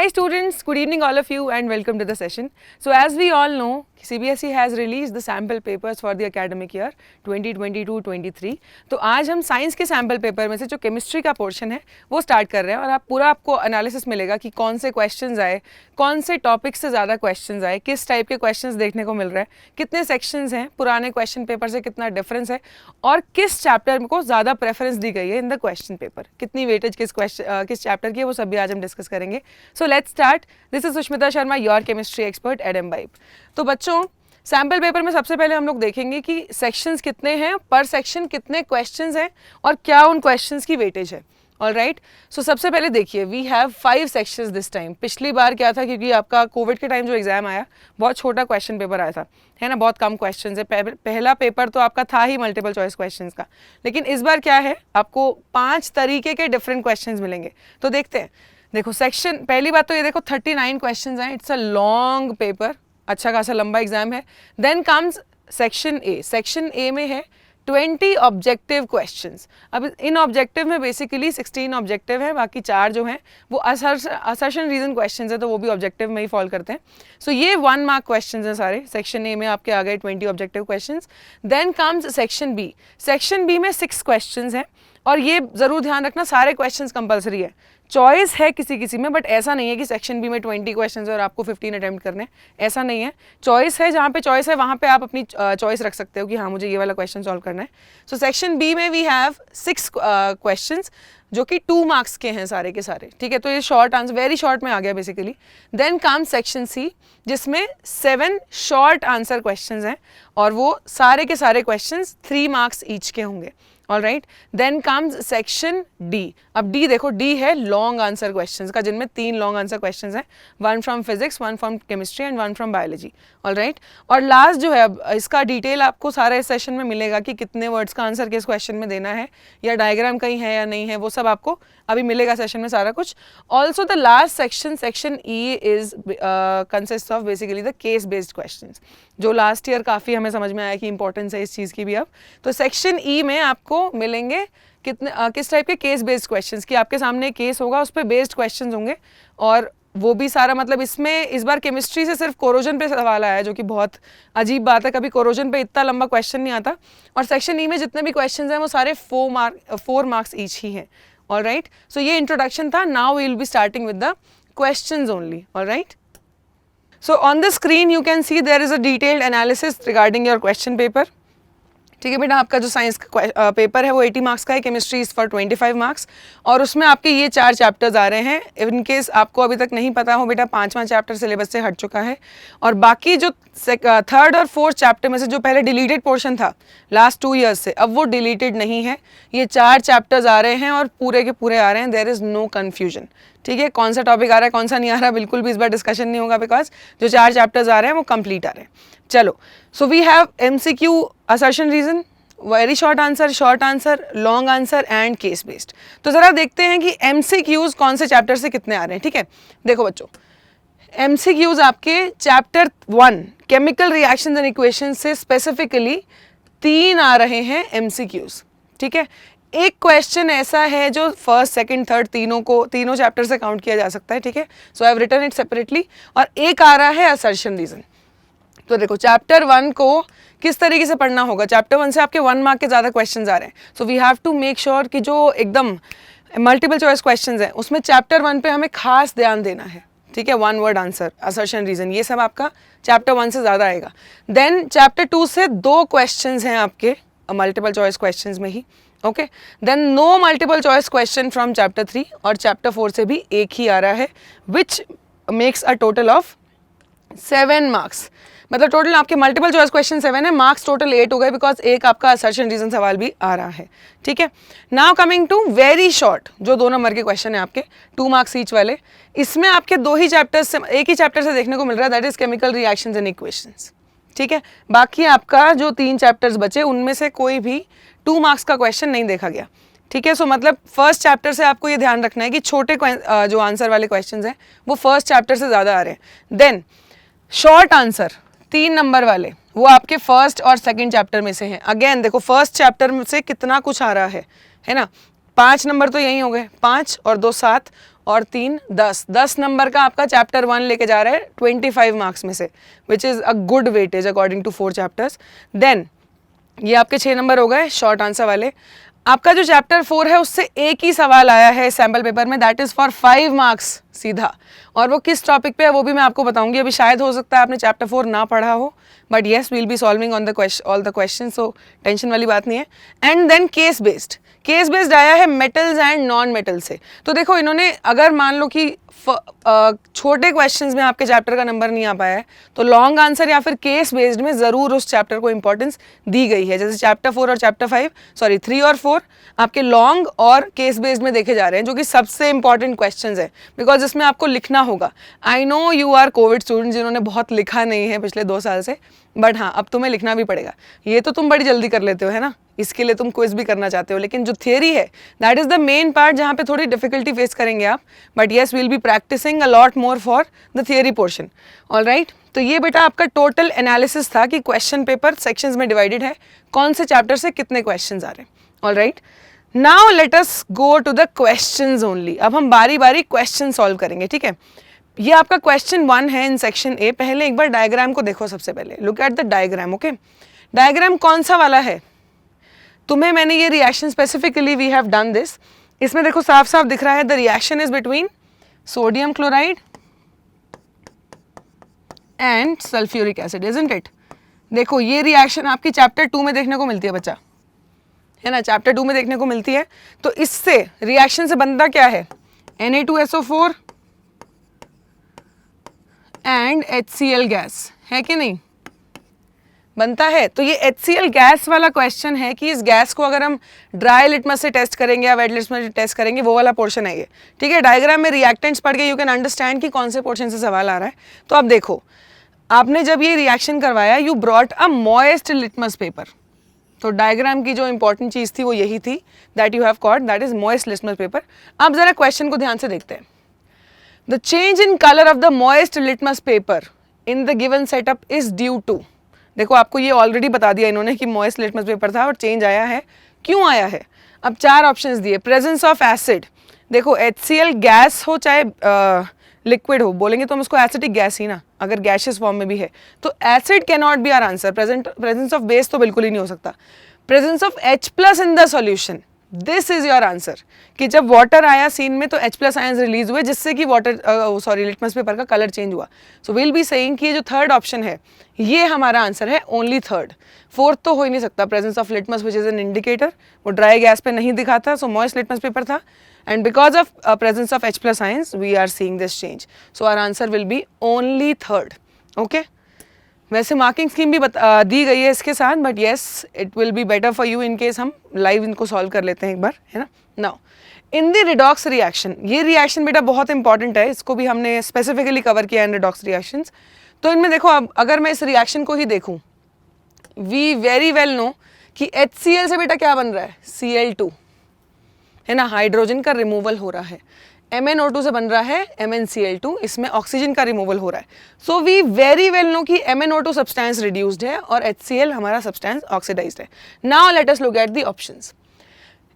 Hi students, good evening all of you and welcome to the session. So as we all know, CBSE has released the sample papers for the academic year 2022-23. तो आज हम science के sample paper में से जो chemistry का portion है वो स्टार्ट कर रहे हैं और आप पूरा आपको एनालिसिस मिलेगा कि कौन से क्वेश्चंस आए, कौन से टॉपिक से ज़्यादा क्वेश्चंस आए, किस टाइप के क्वेश्चंस देखने को मिल रहा है, कितने सेक्शंस हैं, पुराने क्वेश्चन पेपर से कितना डिफरेंस है और किस चैप्टर को ज़्यादा प्रेफरेंस दी गई है इन द क्वेश्चन पेपर, कितनी वेटेज किस चैप्टर की है वो सब भी आज हम डिस्कस करेंगे. So let's start. This is Sushmita Sharma, your chemistry expert at Embibe. तो बच्चों, सैम्पल पेपर में सबसे पहले हम लोग देखेंगे कि सेक्शंस कितने हैं, पर सेक्शन कितने क्वेश्चंस हैं और क्या उन क्वेश्चंस की वेटेज है. All right. सो सबसे पहले देखिए, we have 5 sections this time. पिछली बार क्या था, क्योंकि आपका कोविड के टाइम जो एग्जाम आया बहुत छोटा क्वेश्चन पेपर आया था, है ना, बहुत कम क्वेश्चन है. पहला पेपर तो आपका था ही मल्टीपल चॉइस क्वेश्चंस का, लेकिन इस बार क्या है, आपको 5 तरीके के डिफरेंट क्वेश्चंस मिलेंगे. तो देखते हैं. देखो सेक्शन, पहली बात तो ये देखो 39 क्वेश्चंस हैं. इट्स अ लॉन्ग पेपर, अच्छा खासा लंबा एग्जाम है. Then comes section A. Section A में है 20 ऑब्जेक्टिव क्वेश्चंस. अब इन ऑब्जेक्टिव में बेसिकली 16 ऑब्जेक्टिव है, बाकी 4 जो हैं वो असर्शन रीजन क्वेश्चंस है, तो वो भी ऑब्जेक्टिव में ही फॉल करते हैं. सो ये 1 मार्क क्वेश्चंस हैं सारे. सेक्शन ए में आपके आ गए 20 objective questions. Then comes section B. Section B में 6 क्वेश्चंस हैं और ये ज़रूर ध्यान रखना, सारे क्वेश्चंस कंपलसरी है. चॉइस है किसी किसी में, बट ऐसा नहीं है कि सेक्शन बी में 20 क्वेश्चंस और आपको 15 अटेम्प्ट करने हैं, ऐसा नहीं है. चॉइस है, जहाँ पे चॉइस है वहाँ पे आप अपनी चॉइस रख सकते हो कि हाँ मुझे ये वाला क्वेश्चन सॉल्व करना है. सो सेक्शन बी में वी हैव 6 क्वेश्चंस जो कि 2 मार्क्स के हैं सारे के सारे. ठीक है, तो ये शॉर्ट आंसर, वेरी शॉर्ट में आ गया basically. Then come section C, जिसमें 7 शॉर्ट आंसर क्वेश्चंस हैं और वो सारे के सारे क्वेश्चंस 3 मार्क्स ईच के होंगे. All right. Then comes section D. अब डी देखो, डी है लॉन्ग आंसर क्वेश्चंस का, जिनमें 3 लॉन्ग आंसर क्वेश्चंस हैं, 1 from physics, 1 from chemistry and 1 from biology. All right. और लास्ट जो है, अब इसका डिटेल आपको सारे सेशन में मिलेगा कि कितने वर्ड्स का आंसर किस क्वेश्चन में देना है, या डायग्राम कहीं है या नहीं है, वो सब आपको अभी मिलेगा सेशन में सारा कुछ. Also the last section, section E, is consist of basically the case based questions, जो लास्ट ईयर काफ़ी हमें समझ में आया कि इंपॉर्टेंस है इस चीज़ की भी. अब तो सेक्शन ई में आपको मिलेंगे कितने किस टाइप के केस बेस्ड क्वेश्चंस, कि आपके सामने केस होगा, उस पर बेस्ड क्वेश्चंस होंगे, और वो भी सारा, मतलब इसमें इस बार केमिस्ट्री से सिर्फ कोरोजन पे सवाल आया है, जो कि बहुत अजीब बात है. कभी कोरोजन पे इतना लंबा क्वेश्चन नहीं आता. और सेक्शन ई में जितने भी क्वेश्चंस हैं वो सारे 4 मार्क्स ईच ही हैं. All right. सो ये इंट्रोडक्शन था. Now we will be starting with the questions only. All right. So on the screen you can see there is a detailed analysis regarding your question paper. ठीक है बेटा, आपका जो science का paper है वो 80 मार्क्स का है, केमिस्ट्री इज फॉर 25 मार्क्स, और उसमें आपके ये 4 चैप्टर्स आ रहे हैं. इन केस आपको अभी तक नहीं पता हो बेटा, 5वां चैप्टर सिलेबस से हट चुका है, और बाकी जो 3rd और 4th चैप्टर में से जो पहले डिलीटेड पोर्शन था लास्ट 2 ईयर्स से, अब वो डिलीटेड नहीं है. ये 4 चैप्टर्स आ रहे हैं और पूरे के पूरे आ रहे हैं. There is no confusion. ठीक है, कौन सा टॉपिक आ रहा है कौन सा नहीं आ रहा, बिल्कुल भी इस बार डिस्कशन नहीं होगा, बिकॉज जो 4 चैप्टर्स आ रहे हैं वो कंप्लीट आ रहे हैं. चलो, so we have MCQ, assertion reason, very short answer, long answer and case based. तो ज़रा देखते हैं कि MCQs कौन से चैप्टर से कितने आ रहे हैं. ठीक है, देखो बच्चों, MCQs आपके chapter 1 chemical reactions and equations से स्पेसिफिकली 3 आ रहे हैं MCQs. ठीक है, एक क्वेश्चन ऐसा है जो फर्स्ट, सेकंड, थर्ड तीनों चैप्टर से काउंट किया जा सकता है. ठीक है, so I have written it separately. और एक आ रहा है असर्शन रीजन. तो देखो, चैप्टर 1 को किस तरीके से पढ़ना होगा. चैप्टर 1 से आपके 1 मार्क के ज़्यादा क्वेश्चंस आ रहे हैं. So we have to make sure कि जो एकदम मल्टीपल चॉइस क्वेश्चंस हैं उसमें चैप्टर 1 पे हमें खास ध्यान देना है. ठीक है, 1 वर्ड आंसर, असर्शन रीजन, ये सब आपका चैप्टर 1 से ज़्यादा आएगा. देन चैप्टर 2 से 2 क्वेश्चंस हैं आपके मल्टीपल चॉइस क्वेश्चंस में ही. Okay, then no multiple choice question from chapter 3, और चैप्टर 4 से भी एक ही आ रहा है, which makes a total of 7 marks. मतलब टोटल आपके मल्टीपल चॉइस क्वेश्चन 7 है, मार्क्स टोटल 8 हो गए, बिकॉज एक आपका असर्शन रीजन सवाल भी आ रहा है. ठीक है, now coming to very short, जो 2 नंबर के क्वेश्चन है आपके 2 मार्क्स ईच वाले. इसमें आपके 2 ही चैप्टर्स से, एक ही चैप्टर से देखने को मिल रहा है, that is chemical reactions and equations. ठीक है, बाकी आपका जो 3 चैप्टर्स बचे उनमें से कोई भी 2 मार्क्स का क्वेश्चन नहीं देखा गया. ठीक है, सो मतलब फर्स्ट चैप्टर से आपको ये ध्यान रखना है कि छोटे जो आंसर वाले क्वेश्चंस हैं वो फर्स्ट चैप्टर से ज़्यादा आ रहे हैं. देन शॉर्ट आंसर 3 नंबर वाले वो आपके फर्स्ट और सेकंड चैप्टर में से हैं. अगेन देखो, फर्स्ट चैप्टर से कितना कुछ आ रहा है ना. 5 नंबर तो यही हो गए, 5 और 2 7 और 3 10, 10 नंबर का आपका चैप्टर 1 लेके जा रहा है 25 मार्क्स में से, which is a good weightage according to 4 chapters. Then ये आपके 6 नंबर हो गए शॉर्ट आंसर वाले। आपका जो चैप्टर 4 है उससे एक ही सवाल आया है सैम्पल पेपर में, दैट इज़ फॉर 5 मार्क्स सीधा, और वो किस टॉपिक पे है वो भी मैं आपको बताऊंगी। अभी शायद हो सकता है आपने चैप्टर 4 ना पढ़ा हो, but yes we'll be solving on all the question, so tension वाली बात नहीं है। एंड देन केस बेस्ड आया है मेटल्स एंड नॉन मेटल से। तो देखो इन्होंने अगर मान लो कि छोटे क्वेश्चंस में आपके चैप्टर का नंबर नहीं आ पाया है तो लॉन्ग आंसर या फिर केस बेस्ड में ज़रूर उस चैप्टर को इंपॉर्टेंस दी गई है। जैसे चैप्टर 4 और चैप्टर 5 सॉरी 3 और 4 आपके लॉन्ग और केस बेस्ड में देखे जा रहे हैं, जो कि सबसे इंपॉर्टेंट क्वेश्चंस है, बिकॉज इसमें आपको लिखना होगा। I know you are Covid student जिन्होंने बहुत लिखा नहीं है पिछले 2 साल से, बट हाँ अब तुम्हें लिखना भी पड़ेगा। ये तो तुम बड़ी जल्दी कर लेते हो है ना, इसके लिए तुम क्विज भी करना चाहते हो, लेकिन जो थियरी है that is the main part जहाँ पे थोड़ी डिफिकल्टी फेस करेंगे आप, but yes we'll be practicing a lot more for the theory portion. Alright, तो ये बेटा आपका टोटल एनालिसिस था कि क्वेश्चन पेपर सेक्शंस में डिवाइडेड है, कौन से चैप्टर से कितने क्वेश्चंस आ रहे हैं। Alright, now let us go to the questions only. अब हम बारी बारी क्वेश्चन सॉल्व करेंगे, ठीक है। ये आपका क्वेश्चन 1 है इन सेक्शन ए। पहले एक बार डायग्राम को देखो, सबसे पहले look at the diagram. Okay, diagram कौन सा वाला है, तुम्हें मैंने ये reaction specifically we have done this, इसमें देखो साफ साफ दिख रहा है the reaction is between sodium chloride and sulphuric acid, isn't it. देखो ये रिएक्शन आपकी चैप्टर 2 में देखने को मिलती है बच्चा, है ना, चैप्टर 2 में देखने को मिलती है। तो इससे रिएक्शन से बनता क्या है, Na2SO4 एंड HCl गैस, है कि नहीं, बनता है। तो ये HCl गैस वाला क्वेश्चन है कि इस गैस को अगर हम ड्राई लिटमस से टेस्ट करेंगे या वेट लिटमस से टेस्ट करेंगे, वो वाला पोर्शन है ये, ठीक है। डायग्राम में रिएक्टेंट्स पढ़ के यू कैन अंडरस्टैंड कि कौन से पोर्शन से सवाल आ रहा है। तो अब देखो, आपने जब ये रिएक्शन करवाया you brought a moist litmus paper, तो डायग्राम की जो इंपॉर्टेंट चीज़ थी वो यही थी that you have caught, that is moist litmus paper. अब जरा क्वेश्चन को ध्यान से देखते हैं। The change in colour of the moist litmus paper in the given setup is due to, देखो आपको ये ऑलरेडी बता दिया इन्होंने कि मॉइस्ट लिटमस पेपर था और चेंज आया है, क्यों आया है। अब 4 ऑप्शंस दिए, प्रेजेंस ऑफ एसिड, देखो HCl गैस हो चाहे लिक्विड हो, बोलेंगे तो हम उसको एसिडिक गैस ही ना, अगर गैशियस फॉर्म में भी है तो acid can not be our answer. Presence of base तो बिल्कुल ही नहीं हो सकता। Presence of H+ in the solution, this is your answer, कि जब वाटर आया सीन में तो H+ आयंस रिलीज हुए जिससे कि लिटमस पेपर का कलर चेंज हुआ। सो विल बी सेइंग कि ये जो थर्ड ऑप्शन है ये हमारा आंसर है, ओनली थर्ड। फोर्थ तो हो ही नहीं सकता। Presence of litmus which is an indicator, वो ड्राई गैस पे नहीं दिखाता, सो मॉइस्ट लिटमस पेपर था, and because of presence of H+ ions we are seeing this change, so our answer will be only third. Okay, वैसे marking scheme भी दी गई है इसके साथ, but yes it will be better for you in case हम live इनको solve कर लेते हैं एक बार, है ना। Now in the redox reaction, ये रिएक्शन बेटा बहुत इंपॉर्टेंट है, इसको भी हमने स्पेसिफिकली कवर किया है रिडॉक्स रिएक्शंस। तो इनमें देखो, अब अगर मैं इस रिएक्शन को ही देखूं, वी वेरी वेल नो कि HCl से बेटा क्या बन रहा है, Cl2, है ना, हाइड्रोजन का रिमूवल हो रहा है। MnO2 से बन रहा है MnCl2, इसमें ऑक्सीजन का रिमूवल हो रहा है। So we very well know कि MnO2 सब्सटेंस रिड्यूस्ड है और HCl हमारा सब्सटेंस ऑक्सीडाइज्ड है। Now let us look at the options.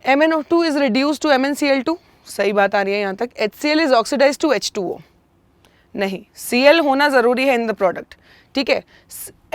MnO2 is reduced to MnCl2, सही बात आ रही है यहाँ तक। HCl is oxidised to H2O, नहीं, Cl होना जरूरी है इन द प्रोडक्ट, ठीक है।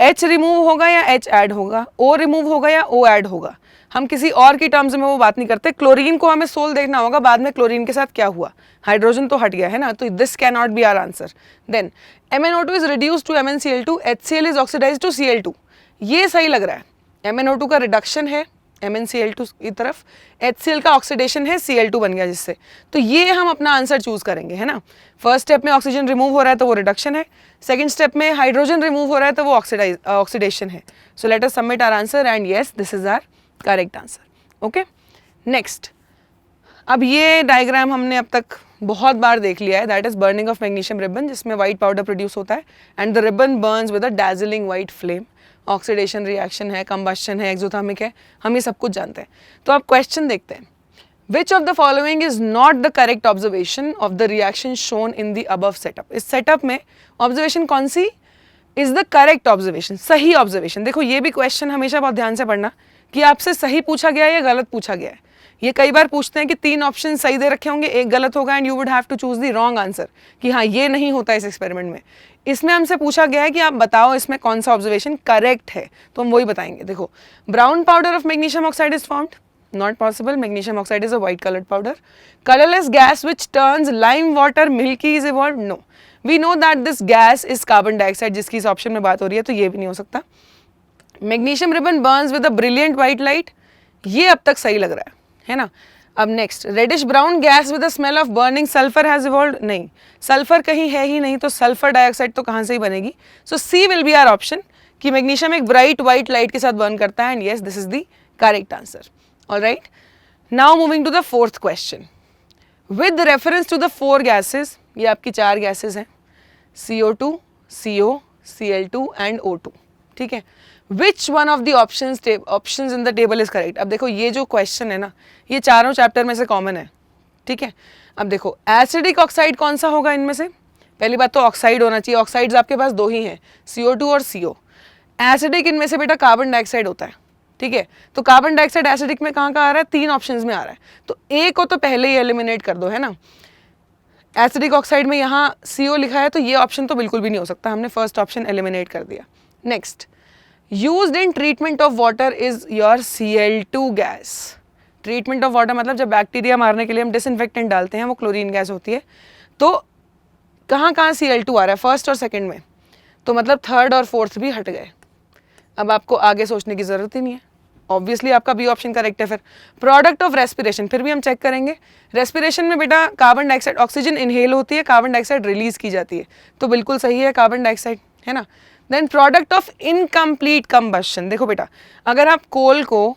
H रिमूव होगा या H ऐड होगा, O रिमूव होगा या O ऐड होगा, हम किसी और की टर्म्स में वो बात नहीं करते। क्लोरीन को हमें सोल देखना होगा, बाद में क्लोरीन के साथ क्या हुआ, हाइड्रोजन तो हट गया है ना, तो this can not be our answer. Then MnO2 is reduced to MnCl2, HCl is oxidised to Cl2, ये सही लग रहा है। MnO2 का रिडक्शन है MnCl2 की तरफ, HCl का ऑक्सीडेशन है, Cl2 बन गया जिससे, तो ये हम अपना आंसर चूज करेंगे, है ना। फर्स्ट स्टेप में ऑक्सीजन रिमूव हो रहा है तो वो रिडक्शन है, सेकंड स्टेप में हाइड्रोजन रिमूव हो रहा है तो वो ऑक्सीडेशन है। So let us submit our answer and yes this is our correct answer. Okay, next, अब ये डायग्राम हमने अब तक बहुत बार देख लिया है, that is burning of magnesium ribbon, जिसमें व्हाइट पाउडर प्रोड्यूस होता है and the ribbon burns with a dazzling white flame. Oxidation reaction है, कंबस्शन है, एक्सोथर्मिक है, हम ये सब कुछ जानते हैं। तो अब क्वेश्चन देखते हैं। विच of the following is not the correct observation of the reaction shown in the above setup. इस सेटअप में ऑब्जर्वेशन कौन सी इज द करेक्ट ऑब्जर्वेशन, सही ऑब्जर्वेशन। देखो ये भी क्वेश्चन हमेशा बहुत ध्यान से पढ़ना कि आपसे सही पूछा गया है या गलत पूछा गया है। ये कई बार पूछते हैं कि 3 ऑप्शन सही दे रखे होंगे, एक गलत होगा and you would have to choose the wrong answer कि हाँ ये नहीं होता इस एक्सपेरिमेंट में। इसमें हमसे पूछा गया है कि आप बताओ इसमें कौन सा ऑब्जर्वेशन करेक्ट है, तो हम वही बताएंगे। देखो, brown powder of magnesium oxide is formed, not possible, magnesium oxide is a white colored powder. Colorless gas which turns lime water milky is evolved, no. We know that this gas is carbon dioxide, जिसकी इस option में बात हो रही है, तो ये भी नहीं हो सकता। Magnesium ribbon burns with a brilliant white light, ये अब तक सही लग रहा है ना। अब next, reddish brown gas with the smell of burning sulphur has evolved, नहीं, सल्फर कहीं है ही नहीं, तो सल्फर डाइऑक्साइड तो कहाँ से ही बनेगी। सो सी विल बी आवर ऑप्शन कि मैग्नीशियम एक ब्राइट व्हाइट लाइट के साथ बर्न करता है, and yes this is the correct answer. All right, now moving to the fourth question. With reference to the 4 gases, ये आपकी 4 gases हैं, CO2, CO, Cl2 and O2, ठीक है। Which one of the options in the table is correct? अब देखो ये जो question है ना, ये चारों चैप्टर में से कॉमन है, ठीक है। अब देखो एसिडिक ऑक्साइड कौन सा होगा इनमें से, पहली बात तो ऑक्साइड होना चाहिए, ऑक्साइड्स आपके पास 2 ही हैं, CO2 और CO। एसिडिक इनमें से बेटा कार्बन डाइऑक्साइड होता है, ठीक है। तो कार्बन डाइऑक्साइड एसिडिक में कहाँ आ रहा है, 3 ऑप्शंस में आ रहा है, तो ए को तो पहले ही एलिमिनेट कर दो, है ना। एसिडिक ऑक्साइड में यहाँ CO लिखा है, तो ये ऑप्शन तो बिल्कुल भी नहीं हो सकता, हमने फर्स्ट ऑप्शन एलिमिनेट कर दिया। Next, used in treatment of water is your Cl2 gas. Treatment of water मतलब जब बैक्टीरिया मारने के लिए हम डिसइंफेक्टेंट डालते हैं, वो क्लोरीन गैस होती है, तो कहाँ Cl2 आ रहा है, फर्स्ट और सेकेंड में, तो मतलब थर्ड और फोर्थ भी हट गए। अब आपको आगे सोचने की जरूरत ही नहीं है, ऑब्वियसली आपका बी ऑप्शन करेक्ट है। फिर प्रोडक्ट ऑफ रेस्पिरेशन, फिर भी हम चेक करेंगे। रेस्पिरेशन में बेटा कार्बन डाइऑक्साइड, ऑक्सीजन इनहेल होती है, कार्बन डाइऑक्साइड रिलीज की जाती है, तो बिल्कुल सही है कार्बन डाइऑक्साइड, है ना। Then product of incomplete combustion, देखो बेटा अगर आप कोल को,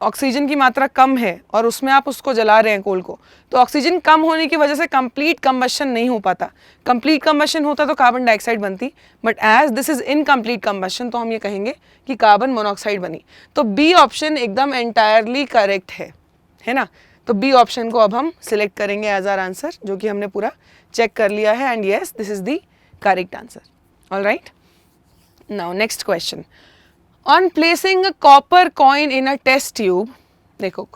ऑक्सीजन की मात्रा कम है और उसमें आप उसको जला रहे हैं कोल को, तो ऑक्सीजन कम होने की वजह से कंप्लीट कंबशन नहीं हो पाता। कंप्लीट कंबशन होता तो कार्बन डाइऑक्साइड बनती, but as this is incomplete combustion तो हम ये कहेंगे कि कार्बन मोनोऑक्साइड बनी। तो बी ऑप्शन एकदम एंटायरली करेक्ट है ना। तो बी ऑप्शन को अब हम सिलेक्ट करेंगे एज आर आंसर, जो कि हमने पूरा चेक कर लिया है, and yes this is the correct answer. All right, now next question. On placing a copper coin in a test tube, देखो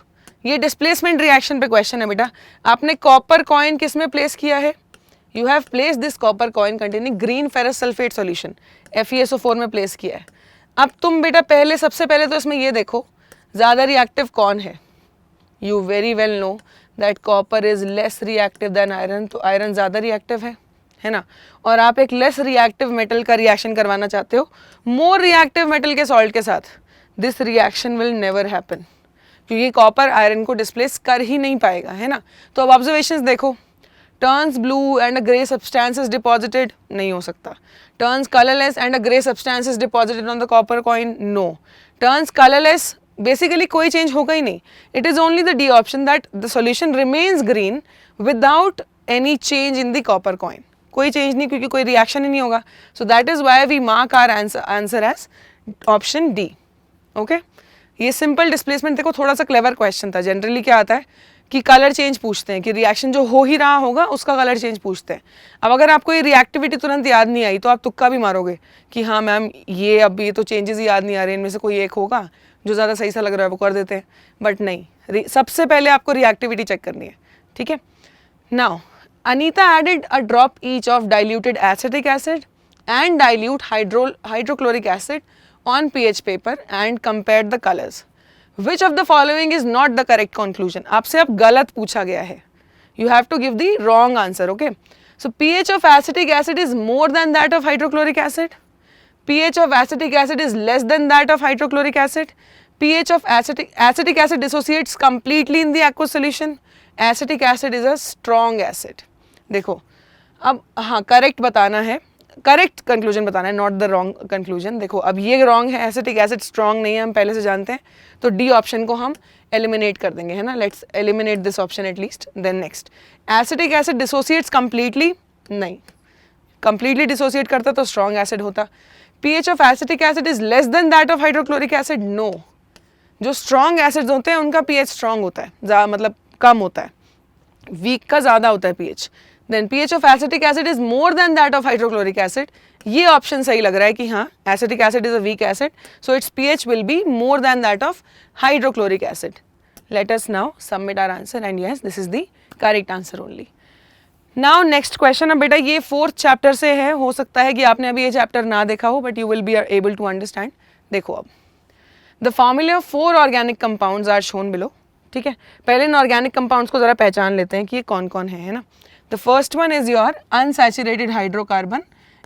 ये डिस्प्लेसमेंट रिएक्शन पे क्वेश्चन है बेटा। आपने कॉपर कॉइन किस में प्लेस किया है, you have place this copper coin containing green ferrous sulphate solution, FeSO4 में प्लेस किया है। अब तुम बेटा सबसे पहले तो इसमें ये देखो ज़्यादा रिएक्टिव कौन है। You very well know that copper is less reactive than iron, तो आयरन ज़्यादा रिएक्टिव है ना। और आप एक लेस रिएक्टिव मेटल का रिएक्शन करवाना चाहते हो मोर रिएक्टिव मेटल के सॉल्ट के साथ, this reaction will never happen, क्योंकि कॉपर आयरन को डिस्प्लेस कर ही नहीं पाएगा, है ना। तो अब ऑब्जर्वेशंस देखो, turns blue and a grey substance is deposited, नहीं हो सकता। Turns colourless and a grey substance is deposited on the copper coin, no. Turns colourless, basically कोई चेंज होगा ही नहीं। It is only the D option that the solution remains green without any change in the copper coin, कोई change नहीं, क्योंकि कोई reaction ही नहीं होगा। So that is why we mark our answer as option D. Okay, ये simple displacement देखो थोड़ा सा क्लेवर क्वेश्चन था। जनरली क्या आता है कि कलर चेंज पूछते हैं, कि रिएक्शन जो हो ही रहा होगा उसका कलर चेंज पूछते हैं। अब अगर आपको ये रिएक्टिविटी तुरंत याद नहीं आई तो आप तुक्का भी मारोगे कि हाँ मैम ये अब ये तो चेंजेस ही याद नहीं आ रहे, इनमें से कोई एक होगा जो ज़्यादा सही सा लग रहा है वो कर देते हैं, बट नहीं, सबसे पहले आपको रिएक्टिविटी चेक करनी है, ठीक है। Now Anita added a drop each of diluted acetic acid and dilute hydrochloric acid on pH paper and compared the colors. Which of the following is not the correct conclusion? आपसे अब गलत पूछा गया है. You have to give the wrong answer, okay? So pH of acetic acid is more than that of hydrochloric acid. pH of acetic acid is less than that of hydrochloric acid. pH of acetic acid dissociates completely in the aqueous solution. Acetic acid is a strong acid. देखो अब हाँ correct बताना है, correct conclusion बताना है, not the wrong conclusion. देखो अब ये रॉन्ग है, एसिटिक एसिड स्ट्रॉन्ग नहीं है, हम पहले से जानते हैं, तो डी ऑप्शन को हम एलिमिनेट कर देंगे, है ना। Let's eliminate this option at least. Then next, acetic acid dissociates completely, नहीं, कंप्लीटली डिसोसिएट करता तो स्ट्रॉन्ग एसिड होता। PH of acetic acid is less than that of hydrochloric acid, no. जो स्ट्रॉन्ग एसिड्स होते हैं उनका पीएच स्ट्रॉन्ग होता है, मतलब कम होता है, वीक का ज़्यादा होता है pH. Then pH of acetic acid is more than that of hydrochloric acid. ये ऑप्शन सही लग रहा है कि हाँ acetic acid is a weak acid, so its pH will be more than that of hydrochloric acid. let us now submit our answer and yes, this is the correct answer only. Now next question. अब बेटा ये 4th chapter से है, हो सकता है कि आपने अभी ये चैप्टर ना देखा हो, but you will be able to understand. देखो अब the formula of 4 organic compounds are shown below. ठीक है, पहले इन ऑर्गेनिक कंपाउंड्स को जरा पहचान लेते हैं कि ये कौन कौन है ना. The first one is your unsaturated hydrocarbon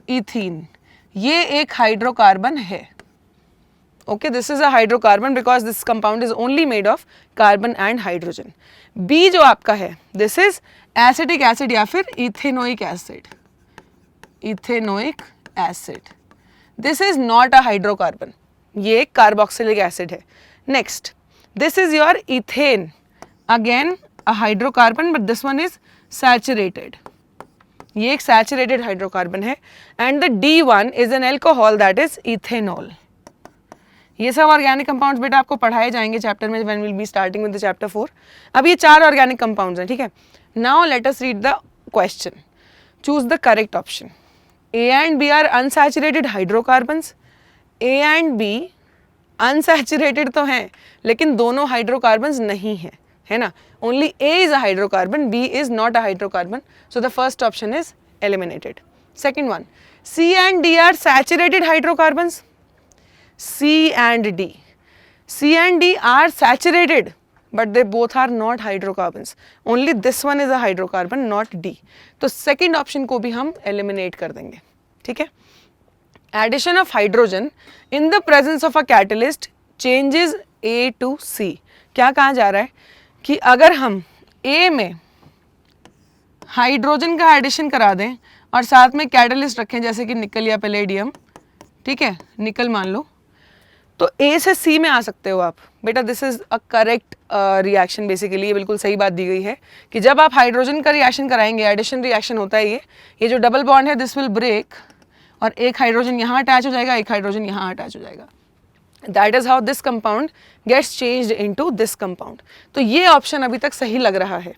ethene. ये एक हाइड्रोकार्बन है. Okay, this is a hydrocarbon because this compound is only made of carbon and hydrogen. B जो आपका है, this is acetic acid या फिर ethanoic acid. Ethanoic acid. This is not a hydrocarbon. ये एक carboxylic acid है. Next, this is your ethane. Again a hydrocarbon but this one is saturated. ये एक saturated hydrocarbon है. And the D1 is an alcohol that is ethanol. ये सब organic compounds बेटा आपको पढ़ाए जाएंगे चैप्टर में when will be starting with the chapter 4. अब ये 4 ऑर्गेनिक कंपाउंड्स हैं. ठीक है, now let us read the question. Choose the correct option. A and B are unsaturated hydrocarbons. A and B unsaturated तो हैं लेकिन दोनों हाइड्रोकार्बन्स नहीं हैं, है ना. Only A is a hydrocarbon, B is not a hydrocarbon, so the first option is eliminated. Second one, C and D R saturated hydrocarbons. C and D. C and D are saturated, but they both are not hydrocarbons. Only this one is a hydrocarbon, not D. तो second option को भी हम eliminate कर देंगे. ठीक है. Addition of hydrogen in the presence of a catalyst changes A to C. क्या कहा जा रहा है कि अगर हम A में हाइड्रोजन का एडिशन करा दें और साथ में कैटलिस्ट रखें जैसे कि निकल या पैलेडियम. ठीक है, निकल मान लो, तो ए से सी में आ सकते हो आप. बेटा this is a correct reaction. Basically ये बिल्कुल सही बात दी गई है कि जब आप हाइड्रोजन का रिएक्शन कराएंगे, एडिशन रिएक्शन होता है ये जो डबल बॉन्ड है दिस विल ब्रेक और एक हाइड्रोजन यहाँ अटैच हो जाएगा, एक हाइड्रोजन यहाँ अटैच हो जाएगा. That is how this compound gets changed into this compound. तो ये ऑप्शन अभी तक सही लग रहा है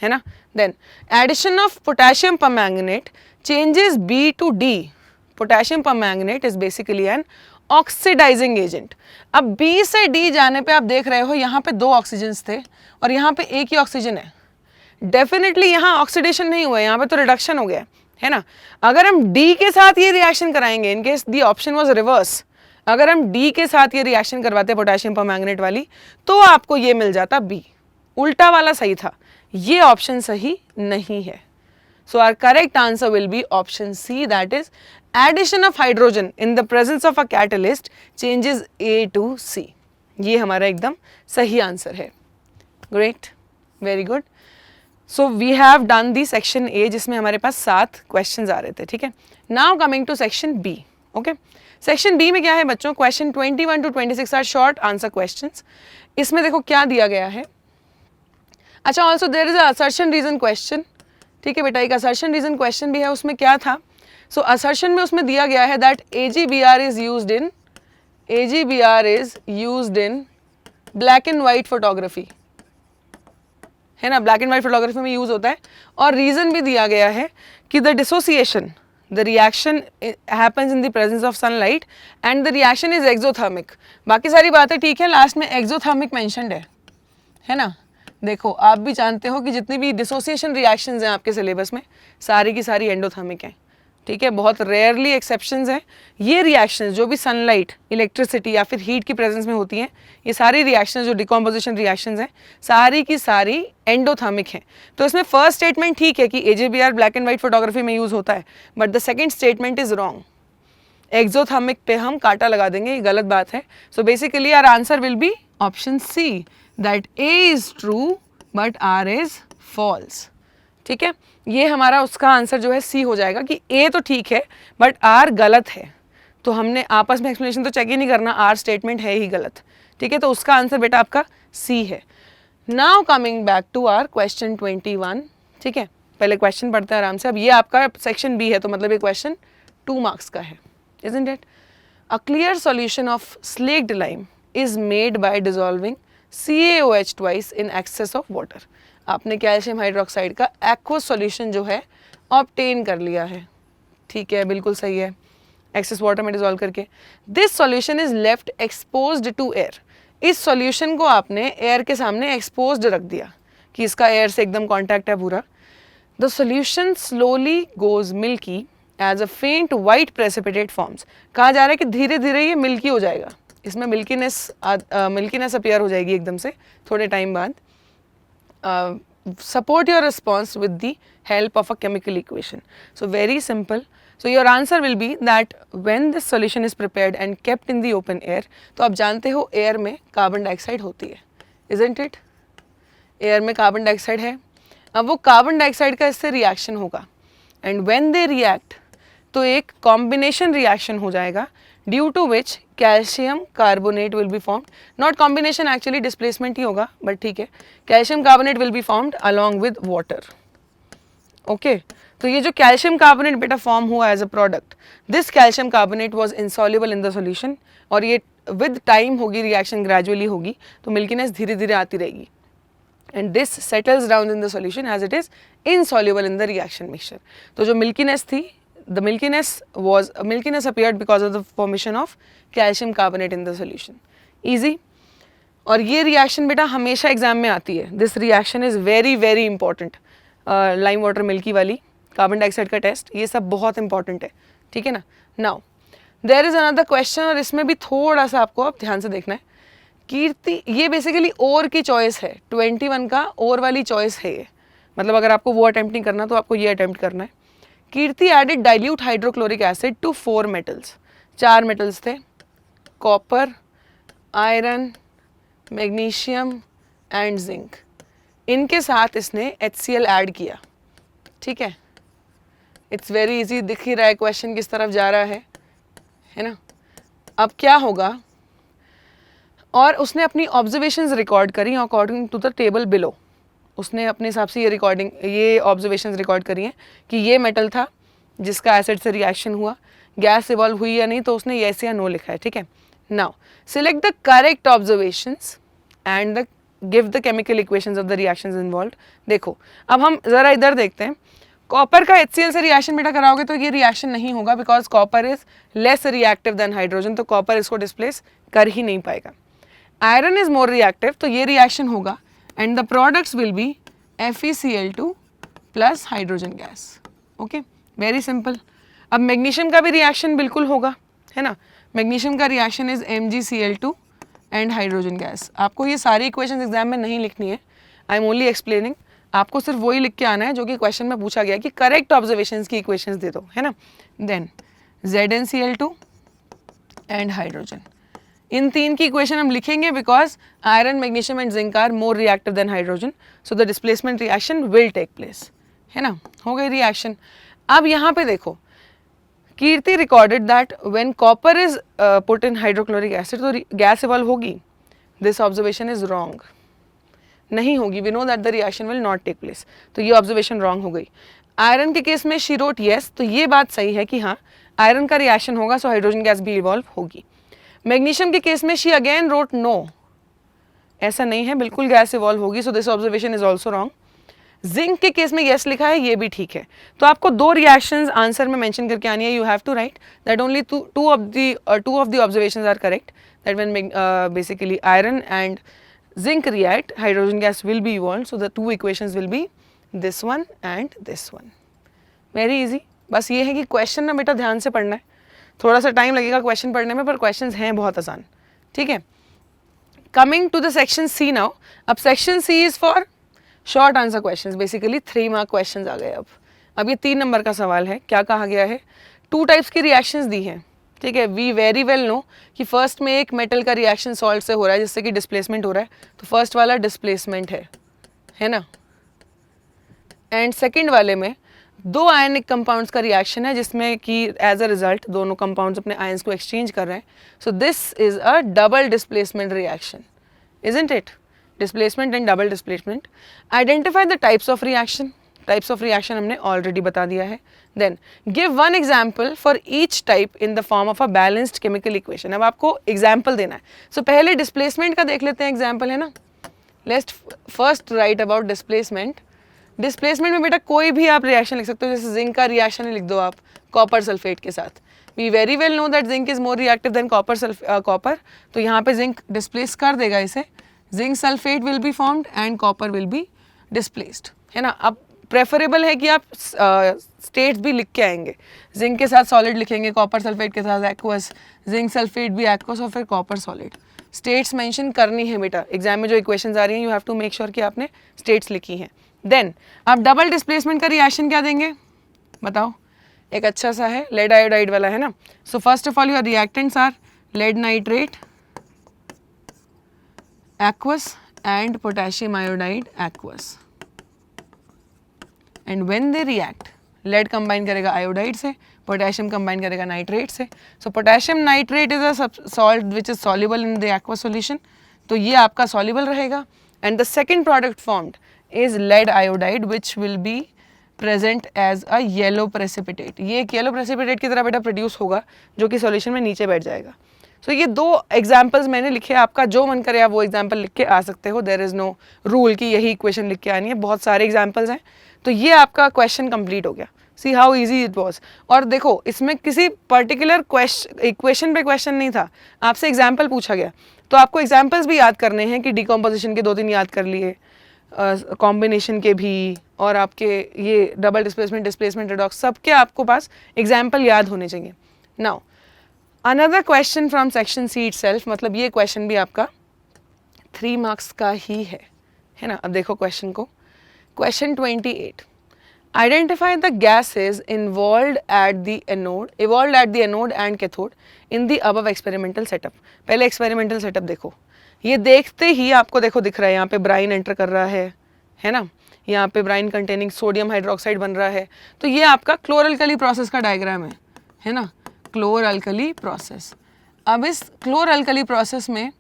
ना. Then addition of potassium permanganate changes B to D. Potassium permanganate is basically an oxidising agent. अब B से D जाने पे आप देख रहे हो यहाँ पे 2 ऑक्सीजन्स थे और यहाँ पे एक ही ऑक्सीजन है. डेफिनेटली यहाँ ऑक्सीडेशन नहीं हुआ है, यहाँ पे तो रिडक्शन हो गया है ना. अगर हम D के साथ ये रिएक्शन कराएंगे, in case the option was reverse, अगर हम D के साथ ये रिएक्शन करवाते पोटेशियम परमैंगनेट वाली, तो आपको ये मिल जाता B. उल्टा वाला सही था, ये ऑप्शन सही नहीं है. So our correct answer will be option C, that is addition of hydrogen in the presence of a catalyst changes A to C. ये हमारा एकदम सही आंसर है. Great, very good. So we have done the section A जिसमें हमारे पास 7 questions आ रहे थे. ठीक है, now coming to section B. Okay, section B में क्या है बच्चों, question 21 to 26 are short answer questions. इसमें देखो क्या दिया गया है. अच्छा, also there is a assertion reason question. ठीक है बेटा, एक असर्शन रीजन क्वेश्चन भी है. उसमें क्या था, सो असर्शन में उसमें दिया गया है that AGBR is used in black and white photography, है ना. ब्लैक एंड वाइट फोटोग्राफी में यूज होता है. और रीजन भी दिया गया है कि the dissociation, the reaction happens in the presence of sunlight and the reaction is exothermic. बाकी सारी बातें ठीक है, लास्ट में एक्सोथर्मिक मेंशन्ड है ना. देखो आप भी जानते हो कि जितनी भी डिसोसिएशन रिएक्शंस हैं आपके सिलेबस में सारी की सारी एंडोथर्मिक हैं. ठीक है, बहुत रेयरली एक्सेप्शंस हैं. ये रिएक्शंस जो भी सनलाइट, इलेक्ट्रिसिटी या फिर हीट की प्रेजेंस में होती हैं, ये सारी रिएक्शंस जो डिकम्पोजिशन रिएक्शंस हैं सारी की सारी एंडोथर्मिक हैं. तो इसमें फर्स्ट स्टेटमेंट ठीक है कि AGBR black and white photography में यूज़ होता है, but the second statement is wrong. Exothermic पे हम कांटा लगा देंगे, ये गलत बात है. So basically our answer will be option C, that A is true but R is false. ठीक है, ये हमारा उसका आंसर जो है C हो जाएगा कि A तो ठीक है बट R गलत है. तो हमने आपस में एक्सप्लेनेशन तो चेक ही नहीं करना, R स्टेटमेंट है ही गलत. ठीक है, तो उसका आंसर बेटा आपका C है. Now coming back to our question 21. ठीक है, पहले क्वेश्चन पढ़ते हैं आराम से. अब ये आपका सेक्शन B है तो मतलब ये क्वेश्चन 2 मार्क्स का है, isn't it? A clear solution of slaked lime is made by dissolving CaOH twice in excess of water. आपने कैल्शियम हाइड्रोक्साइड का एक्वस सॉल्यूशन जो है ऑब्टेन कर लिया है. ठीक है, बिल्कुल सही है, एक्सेस वाटर में डिजोल्व करके. This solution is left exposed to air इस सॉल्यूशन को आपने एयर के सामने एक्सपोज्ड रख दिया कि इसका एयर से एकदम कॉन्टैक्ट है पूरा, the solution slowly goes milky as a faint white precipitate forms. कहा जा रहा है कि धीरे धीरे ये मिल्की हो जाएगा, इसमें मिल्कीनेस अपीयर हो जाएगी एकदम से थोड़े टाइम बाद। Support your response with the help of a chemical equation. So very simple. So your answer will be that when this solution is prepared and kept in the open air, तो आप जानते हो air में carbon dioxide होती है, isn't it? Air में carbon dioxide है, अब वो कार्बन डाइऑक्साइड का इससे रिएक्शन होगा and when they react तो एक कॉम्बिनेशन रिएक्शन हो जाएगा due to which calcium carbonate will be formed, not combination actually displacement ही होगा बट ठीक है, calcium carbonate will be formed along with water. Okay, तो ये जो कैल्शियम कार्बोनेट बेटा फॉर्म हुआ as a product, this calcium carbonate was insoluble in the solution और ये विद टाइम होगी, रिएक्शन ग्रेजुअली होगी तो मिल्कीनेस धीरे धीरे आती रहेगी and this settles down in the solution as it is insoluble in the reaction mixture. तो जो milkiness थी, the milkiness appeared because of the formation of calcium carbonate in the solution. Easy. और ये reaction बेटा हमेशा exam में आती है. This reaction is very very important. Lime water milky वाली कार्बन डाइऑक्साइड का टेस्ट, ये सब बहुत इंपॉर्टेंट है, ठीक है ना. Now there is another question और इसमें भी थोड़ा सा आपको अब ध्यान से देखना है. कीर्ति, ये बेसिकली और की चॉइस है, 21 का और वाली चॉइस है ये, मतलब अगर आपको वो अटेम्प्ट नहीं करना तो आपको ये अटेम्प्ट करना है. Kirti added dilute hydrochloric acid to 4 metals, 4 metals थे, copper, iron, magnesium and zinc. इनके साथ इसने HCl ऐड किया, ठीक है. इट्स वेरी इजी, दिख ही रहा है क्वेश्चन किस तरफ जा रहा है ना. अब क्या होगा, और उसने अपनी ऑब्जर्वेशंस रिकॉर्ड करी according to the table below. उसने अपने हिसाब से ये ऑब्जर्वेशंस रिकॉर्ड करी हैं कि ये मेटल था जिसका एसिड से रिएक्शन हुआ, गैस इवॉल्व हुई या नहीं, तो उसने येस या नो लिखा है, ठीक है. Now select the correct observations and give the chemical equations of the reactions involved. देखो अब हम ज़रा इधर देखते हैं. कॉपर का HCl से रिएक्शन बेटा कराओगे तो ये रिएक्शन नहीं होगा, because copper is less reactive than hydrogen, तो कॉपर इसको डिस्प्लेस कर ही नहीं पाएगा. आयरन इज मोर रिएक्टिव, तो ये रिएक्शन होगा and the products will be FeCl2 plus hydrogen gas. Okay, very simple. अब मैग्नीशियम का भी रिएक्शन बिल्कुल होगा, है ना. मैग्नीशियम का reaction is MgCl2 and hydrogen gas. आपको ये सारी इक्वेशंस एग्जाम में नहीं लिखनी है, आई एम ओनली एक्सप्लेनिंग. आपको सिर्फ वही लिख के आना है जो कि क्वेश्चन में पूछा गया कि करेक्ट ऑब्जर्वेशंस की इक्वेशंस दे दो, है ना. देन ZnCl2 एंड हाइड्रोजन, इन तीन की इक्वेशन हम लिखेंगे because iron, magnesium and zinc are more reactive than hydrogen, so the displacement reaction will take place, है ना. हो गई रिएक्शन. अब यहाँ पे देखो, Kirti recorded that when copper is put in hydrochloric acid तो गैस इवॉल्व होगी. दिस ऑब्जर्वेशन इज रॉन्ग, नहीं होगी. We know that the reaction will not take place, तो ये ऑब्जर्वेशन रॉन्ग हो गई. आयरन के केस में शी रोट येस, तो ये बात सही है कि हाँ आयरन का रिएक्शन होगा, सो हाइड्रोजन गैस भी इवॉल्व होगी. मैग्नीशियम के केस में शी अगेन रोट नो, ऐसा नहीं है, बिल्कुल गैस इवॉल्व होगी, so this observation is also wrong. Zinc के केस में येस लिखा है, ये भी ठीक है. तो आपको 2 रिएक्शंस आंसर में मेंशन करके आनी है. You have to write that only two of the observations are correct, that when basically iron and zinc react, hydrogen gas will be evolved, so the 2 equations will be this one and this one. Very easy. बस ये है कि question ना बेटा ध्यान से पढ़ना है, थोड़ा सा टाइम लगेगा क्वेश्चन पढ़ने में, पर क्वेश्चंस हैं बहुत आसान, ठीक है. Coming to the section C now. अब section C is for short answer questions, basically 3 mark questions आ गए. अब ये 3 नंबर का सवाल है. क्या कहा गया है, 2 टाइप्स की रिएक्शंस दी हैं, ठीक है. वी वेरी वेल नो कि फर्स्ट में एक मेटल का रिएक्शन सॉल्ट से हो रहा है जिससे कि डिस्प्लेसमेंट हो रहा है, तो फर्स्ट वाला डिस्प्लेसमेंट है ना. एंड सेकंड वाले में 2 आयनिक कंपाउंड्स का रिएक्शन है जिसमें कि एज अ रिजल्ट दोनों कंपाउंड्स अपने आयंस को एक्सचेंज कर रहे हैं. So this is a double displacement reaction, isn't it. Displacement and double displacement. Identify the types of reaction. Types of reaction हमने ऑलरेडी बता दिया है. Then give 1 example for each type in the form of a balanced chemical equation. अब आपको example देना है. So पहले displacement का देख लेते हैं एग्जाम्पल, है ना. Let's first right about displacement. Displacement में बेटा कोई भी आप रिएक्शन लिख सकते हो, जैसे जिंक का रिएक्शन लिख दो आप कॉपर सल्फेट के साथ, we very well know that zinc is more reactive than copper, तो यहाँ पे जिंक डिस्प्लेस कर देगा इसे, zinc sulphate will be formed and copper will be displaced, है ना। अब प्रेफरेबल है कि आप स्टेट्स भी लिख के आएंगे, जिंक के साथ सॉलिड लिखेंगे, कॉपर सल्फेट के साथ एक्वस, जिंक सल्फेट भी एक्वस और फिर कॉपर सॉलिड। स्टेट्स मेंशन करनी है बेटा, एग्जाम में जो इक्वेशंस आ रही हैं you have to make sure कि आपने स्टेट्स लिखी हैं। देन आप डबल डिस्प्लेसमेंट का रिएक्शन क्या देंगे बताओ, एक अच्छा सा है लेड आयोडाइड वाला, है ना। So first of all your reactants are lead nitrate aqueous and potassium iodide aqueous, and when they react lead combine करेगा iodide से, potassium combine करेगा nitrate से, so potassium nitrate is a salt which is soluble in the aqueous solution, तो ये आपका soluble रहेगा, and the second product formed is lead iodide which will be present as a yellow precipitate, ये एक yellow precipitate की तरह बेटा produce होगा जो कि solution में नीचे बैठ जाएगा। सो ये दो एग्जाम्पल्स मैंने लिखे, आपका जो मन करे आप वो एग्जाम्पल लिख के आ सकते हो, देयर इज़ नो रूल कि यही इक्वेशन लिख के आनी है, बहुत सारे एग्जाम्पल्स हैं। तो ये आपका क्वेश्चन कंप्लीट हो गया, see how easy it was. और देखो इसमें किसी पर्टिकुलर इक्वेशन पे क्वेश्चन नहीं था, आपसे एग्जाम्पल पूछा गया, तो आपको एग्जाम्पल्स भी याद करने हैं कि डिकम्पोजिशन के 2-3 याद कर लिए, कॉम्बिनेशन के भी, और आपके ये डबल डिस्प्लेसमेंट, डिस्प्लेसमेंट रिडॉक्स, सबके आपको पास एग्जाम्पल याद होने चाहिए। Now another question from section C itself, मतलब ये क्वेश्चन भी आपका 3 मार्क्स का ही है ना। अब देखो क्वेश्चन को, question 28, identify the gases involved at the anode and cathode in the above experimental setup. पहले एक्सपेरिमेंटल सेटअप देखो, ये देखते ही आपको देखो दिख रहा है यहाँ पे ब्राइन एंटर कर रहा है ना, यहाँ पे ब्राइन कंटेनिंग सोडियम हाइड्रोक्साइड बन रहा है, तो ये आपका क्लोरल्कली प्रोसेस का डायग्राम है ना, क्लोरल्कली प्रोसेस। अब इस क्लोरल्कली प्रोसेस में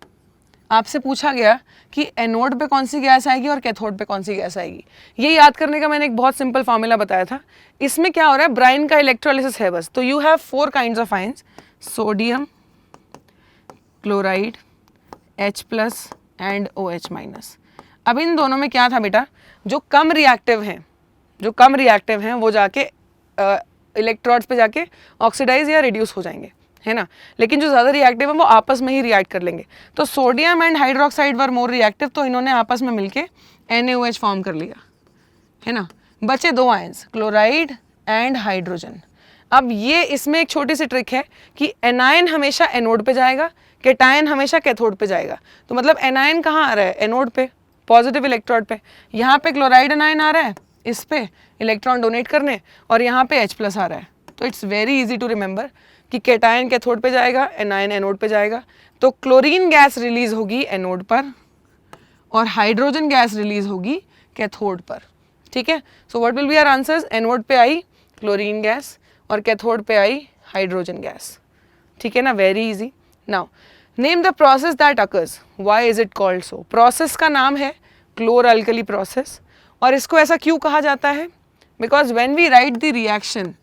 आपसे पूछा गया कि एनोड पे कौन सी गैस आएगी और कैथोड पे कौन सी गैस आएगी। ये याद करने का मैंने एक बहुत सिंपल फॉर्मूला बताया था। इसमें क्या हो रहा है, ब्राइन का इलेक्ट्रोलिसिस है बस, तो you have 4 kinds of ions, sodium chloride H+ and OH-। अब इन दोनों में क्या था बेटा, जो कम रिएक्टिव हैं वो जाके इलेक्ट्रोड्स पे जाके ऑक्सीडाइज या रिड्यूस हो जाएंगे, है ना, लेकिन जो ज़्यादा रिएक्टिव है वो आपस में ही रिएक्ट कर लेंगे। तो sodium and hydroxide were more reactive, तो इन्होंने आपस में मिलके NaOH फॉर्म कर लिया, है ना। बचे 2 आयंस, क्लोराइड एंड हाइड्रोजन। अब ये इसमें एक छोटी सी ट्रिक है कि एनायन हमेशा एनोड पे जाएगा, कैटायन हमेशा कैथोड पे जाएगा। तो मतलब एनायन कहाँ आ रहा है, एनोड पे, पॉजिटिव इलेक्ट्रोड पे। यहाँ पे क्लोराइड एनायन आ रहा है इस पे इलेक्ट्रॉन डोनेट करने, और यहाँ पे H+ आ रहा है। तो it's very easy to remember कि कैटायन कैथोड पे जाएगा, एनायन एनोड पे जाएगा। तो क्लोरीन गैस रिलीज होगी एनोड पर और हाइड्रोजन गैस रिलीज होगी कैथोड पर, ठीक है। So what will be our answers, anode पे आई क्लोरीन गैस और कैथोड पे आई हाइड्रोजन गैस, ठीक है ना, very easy. Now name the process that occurs, why is it called so. Process का नाम है क्लोरल्कली प्रोसेस, और इसको ऐसा क्यों कहा जाता है, because when we write the reaction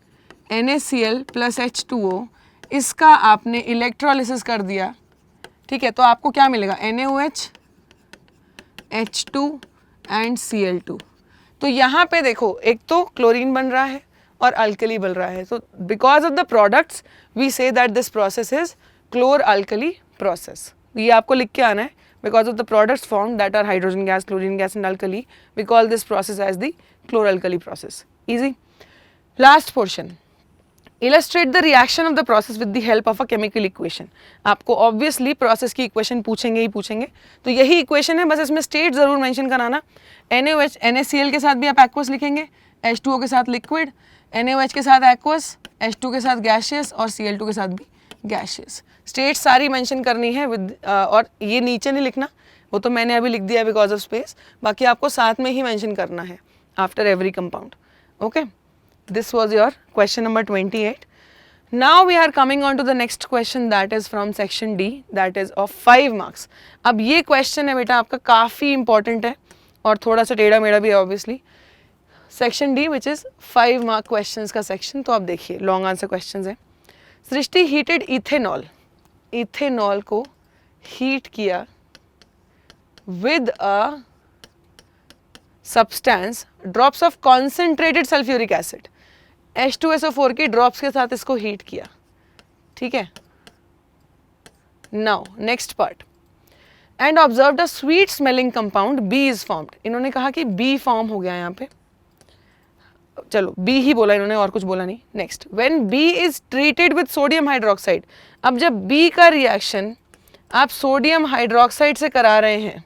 NaCl + H2O, इसका आपने इलेक्ट्रोलिसिस कर दिया, ठीक है, तो आपको क्या मिलेगा, NaOH H2 एंड Cl2। तो यहाँ पे देखो एक तो क्लोरीन बन रहा है और अल्कली बन रहा है, तो because of the products we say that this process is chloralkali process. ये आपको लिख के आना है, because of the products formed that are hydrogen gas, chlorine gas and alkali, we call this process as the chloralkali process. Easy. Last portion, illustrate the reaction of the process with the help of a chemical equation. आपको obviously process की equation पूछेंगे ही पूछेंगे, तो यही equation है, बस इसमें state ज़रूर mention कराना। NaOH, NaCl के साथ भी आप aqueous लिखेंगे, H2O के साथ liquid, NaOH के साथ aqueous, H2 के साथ gaseous और Cl2 के साथ भी gaseous। स्टेट सारी मेंशन करनी है विद और ये नीचे नहीं लिखना, वो तो मैंने अभी लिख दिया बिकॉज ऑफ स्पेस, बाकी आपको साथ में ही मेंशन करना है after every compound. Okay, this was your question number 28। Now we are coming on to the next question that is from section D, that is of 5 marks. अब ये question है बेटा आपका काफ़ी इंपॉर्टेंट है और थोड़ा सा टेढ़ा मेढ़ा भी है obviously. Section D which is 5 mark question का सेक्शन, तो आप देखिए लॉन्ग आंसर क्वेश्चन है। सृष्टि हीटेड इथेनॉल को हीट किया with a substance drops of concentrated sulphuric acid, H2SO4 के ड्रॉप्स के साथ इसको हीट किया, ठीक है. Now next part, and observed a sweet smelling compound B is formed. इन्होंने कहा कि बी फॉर्म हो गया यहाँ पे, चलो बी ही बोला इन्होंने और कुछ बोला नहीं. Next, when B is treated with sodium hydroxide. अब जब बी का रिएक्शन आप सोडियम हाइड्रोक्साइड से करा रहे हैं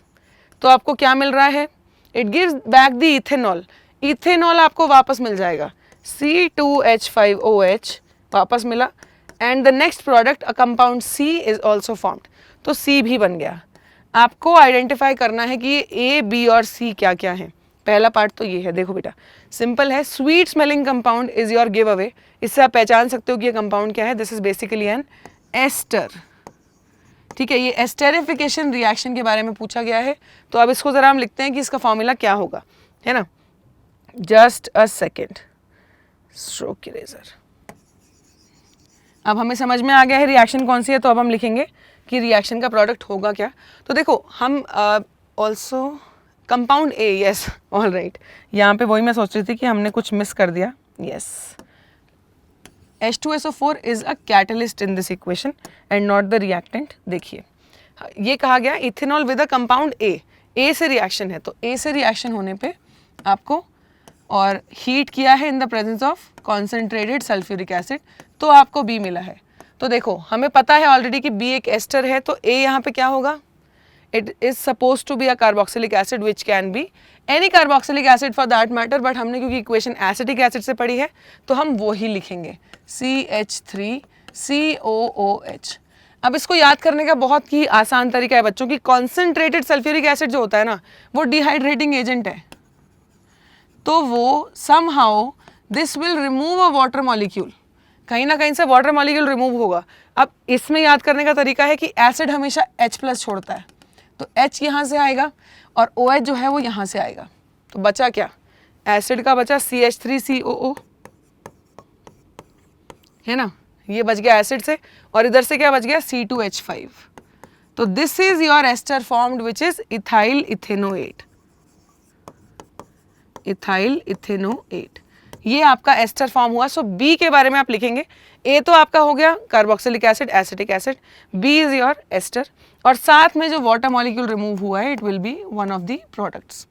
तो आपको क्या मिल रहा है? It gives back the ethanol. Ethanol आपको वापस मिल जाएगा, C2H5OH वापस मिला. And the next product a compound C is also formed. तो C भी बन गया. आपको आइडेंटिफाई करना है कि ये A, B और C क्या क्या है. पहला पार्ट तो ये है, देखो बेटा सिंपल है. Sweet smelling compound is your give away. इससे आप पहचान सकते हो कि ये कंपाउंड क्या है. This is basically an ester. ठीक है, ये एस्टेरिफिकेशन रिएक्शन के बारे में पूछा गया है. तो अब इसको जरा हम लिखते हैं कि इसका फॉर्मूला क्या होगा, है ना. Just a second, stroke eraser. अब हमें समझ में आ गया है रिएक्शन कौन सी है. तो अब हम लिखेंगे कि रिएक्शन का प्रोडक्ट होगा क्या. तो देखो हम also compound A, yes all right. यहाँ पे वही मैं सोच रही थी कि हमने कुछ मिस कर दिया. Yes, H2SO4 is a catalyst in this equation and not the reactant. देखिए ये कहा गया ethanol with a compound A से रिएक्शन है. तो ए से रिएक्शन होने पे आपको, और हीट किया है in the presence of concentrated sulphuric acid, तो आपको बी मिला है. तो देखो हमें पता है ऑलरेडी कि बी एक एस्टर है. तो ए यहाँ पे क्या होगा? It is suppose to be a carboxylic acid which can be any carboxylic acid for that matter. But हमने क्योंकि इक्वेशन एसिटिक एसिड से पढ़ी है तो हम वो ही लिखेंगे, CH3COOH. अब इसको याद करने का बहुत ही आसान तरीका है बच्चों की. कॉन्सेंट्रेटेड सल्फ्यूरिक एसिड जो होता है ना, वो डिहाइड्रेटिंग एजेंट है. तो वो somehow this will remove a water molecule. कहीं ना कहीं से वाटर मॉलिक्यूल रिमूव होगा. अब इसमें याद करने का तरीका है कि एसिड हमेशा H+ छोड़ता है. तो H यहाँ से आएगा और OH जो है वो यहाँ से आएगा. तो बचा क्या? एसिड का बचा CH3COO, है ना. ये बच गया एसिड से, और इधर से क्या बच गया? C2H5. तो this is your ester formed which is ethyl ethanoate. Ethyl ethanoate, ये आपका एस्टर फॉर्म हुआ. सो बी के बारे में आप लिखेंगे. ए तो आपका हो गया carboxylic acid, acetic acid. B is your ester, और साथ में जो वाटर मॉलिक्यूल रिमूव हुआ है it will be one of the products.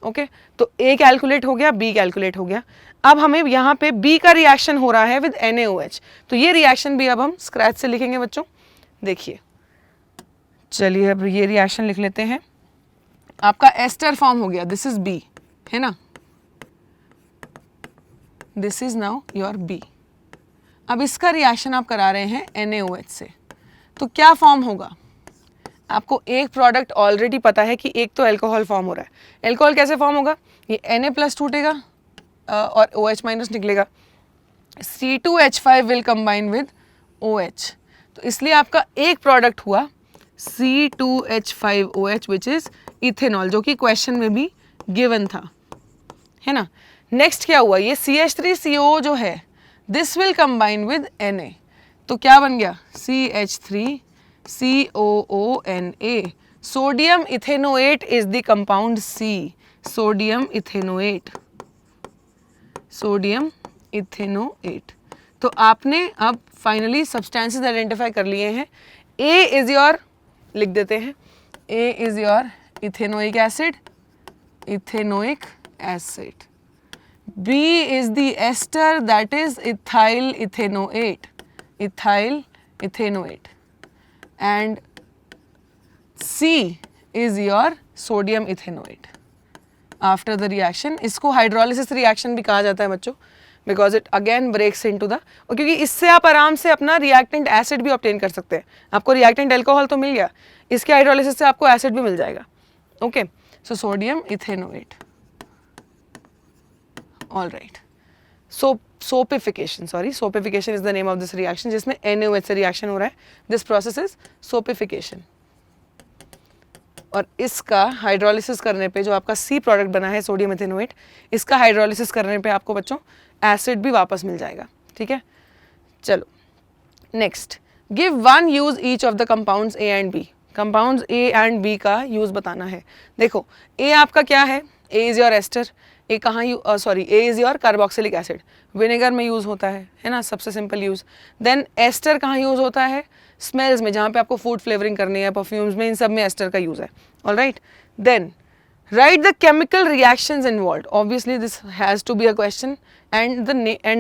Okay, तो ए कैलकुलेट हो गया, बी कैलकुलेट हो गया. अब हमें यहाँ पे बी का रिएक्शन हो रहा है विद NaOH. तो ये रिएक्शन भी अब हम स्क्रैच से लिखेंगे बच्चों. देखिए चलिए अब ये रिएक्शन लिख लेते हैं. आपका एस्टर फॉर्म हो गया, दिस इज बी, है ना. This is now your B. अब इसका रिएक्शन आप करा रहे हैं NaOH से. तो क्या फॉर्म होगा? आपको एक प्रोडक्ट ऑलरेडी पता है कि एक तो अल्कोहल फॉर्म हो रहा है. अल्कोहल कैसे फॉर्म होगा? ये Na+ टूटेगा और OH- निकलेगा. C2H5 will combine with OH. तो इसलिए आपका एक प्रोडक्ट हुआ C2H5OH विच इज इथेनॉल, जो कि क्वेश्चन में भी गिवन था, है ना. नेक्स्ट क्या हुआ? ये CH3CO जो है this will combine with Na. तो क्या बन गया? CH3COONA. Sodium ethanoate is the compound C. Sodium ethanoate, sodium ethanoate. तो आपने अब फाइनली सब्सटेंसेस आइडेंटिफाई कर लिए हैं. A इज योर, लिख देते हैं, A is your ethanoic acid, ethanoic acid. B is the ester, that is ethyl ethanoate, ethyl ethanoate. And C is your sodium ethanoate. After the reaction, इसको hydrolysis reaction भी कहा जाता है बच्चों, because it again breaks into the, और क्योंकि इससे आप आराम से अपना रिएक्टेंट एसिड भी ऑब्टेन कर सकते हैं. आपको रिएक्टेंट अल्कोहल तो मिल गया, इसके हाइड्रोलिसिस से आपको एसिड भी मिल जाएगा. Okay, so sodium ethanoate. All right. Soapification is the name of this reaction, जिसमें NaOH से reaction हो रहा है. This process is soapification. और इसका हाइड्रोलिसिस करने पे जो आपका C प्रोडक्ट बना है सोडियम इथेनोएट, इसका हाइड्रोलिसिस करने पे आपको बच्चों एसिड भी वापस मिल जाएगा. ठीक है, चलो next. Give one use each of the compounds A and B. Compounds A and B का यूज बताना है. देखो A आपका क्या है? A is your ester. A कहाँ sorry A is your carboxylic acid, vinegar में यूज़ होता है ना, सबसे सिंपल यूज़। देन एस्टर कहाँ यूज़ होता है, स्मेल्स में, जहाँ पे आपको फूड फ्लेवरिंग करनी है, परफ्यूम्स में, इन सब में एस्टर का यूज़ है। Alright, then write the chemical reactions involved, obviously this has to be a question, and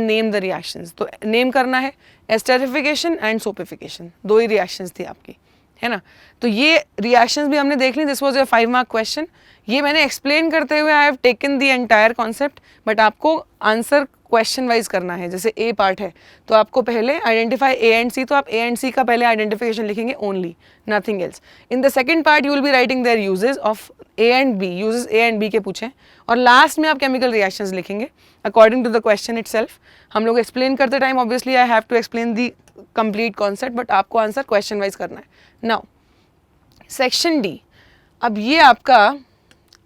name the reactions। तो name करना है, esterification and soapification, दो ही reactions थी आपकी, है ना। तो ये reactions भी हमने देख ली, this was a 5 mark question। ये मैंने explain करते हुए I have taken the entire concept, but आपको आंसर क्वेश्चन वाइज करना है। जैसे ए पार्ट है तो आपको पहले आइडेंटिफाई ए एंड सी, तो आप ए एंड सी का पहले आइडेंटिफिकेशन लिखेंगे only, nothing else. In the second part you will be writing their uses of A and B, uses A and B के पूछें, और लास्ट में आप केमिकल रिएक्शंस लिखेंगे according to the question itself. हम लोग एक्सप्लेन करते time obviously I have to explain the complete concept, but आपको आंसर क्वेश्चन वाइज करना है। नाउ सेक्शन डी, अब ये आपका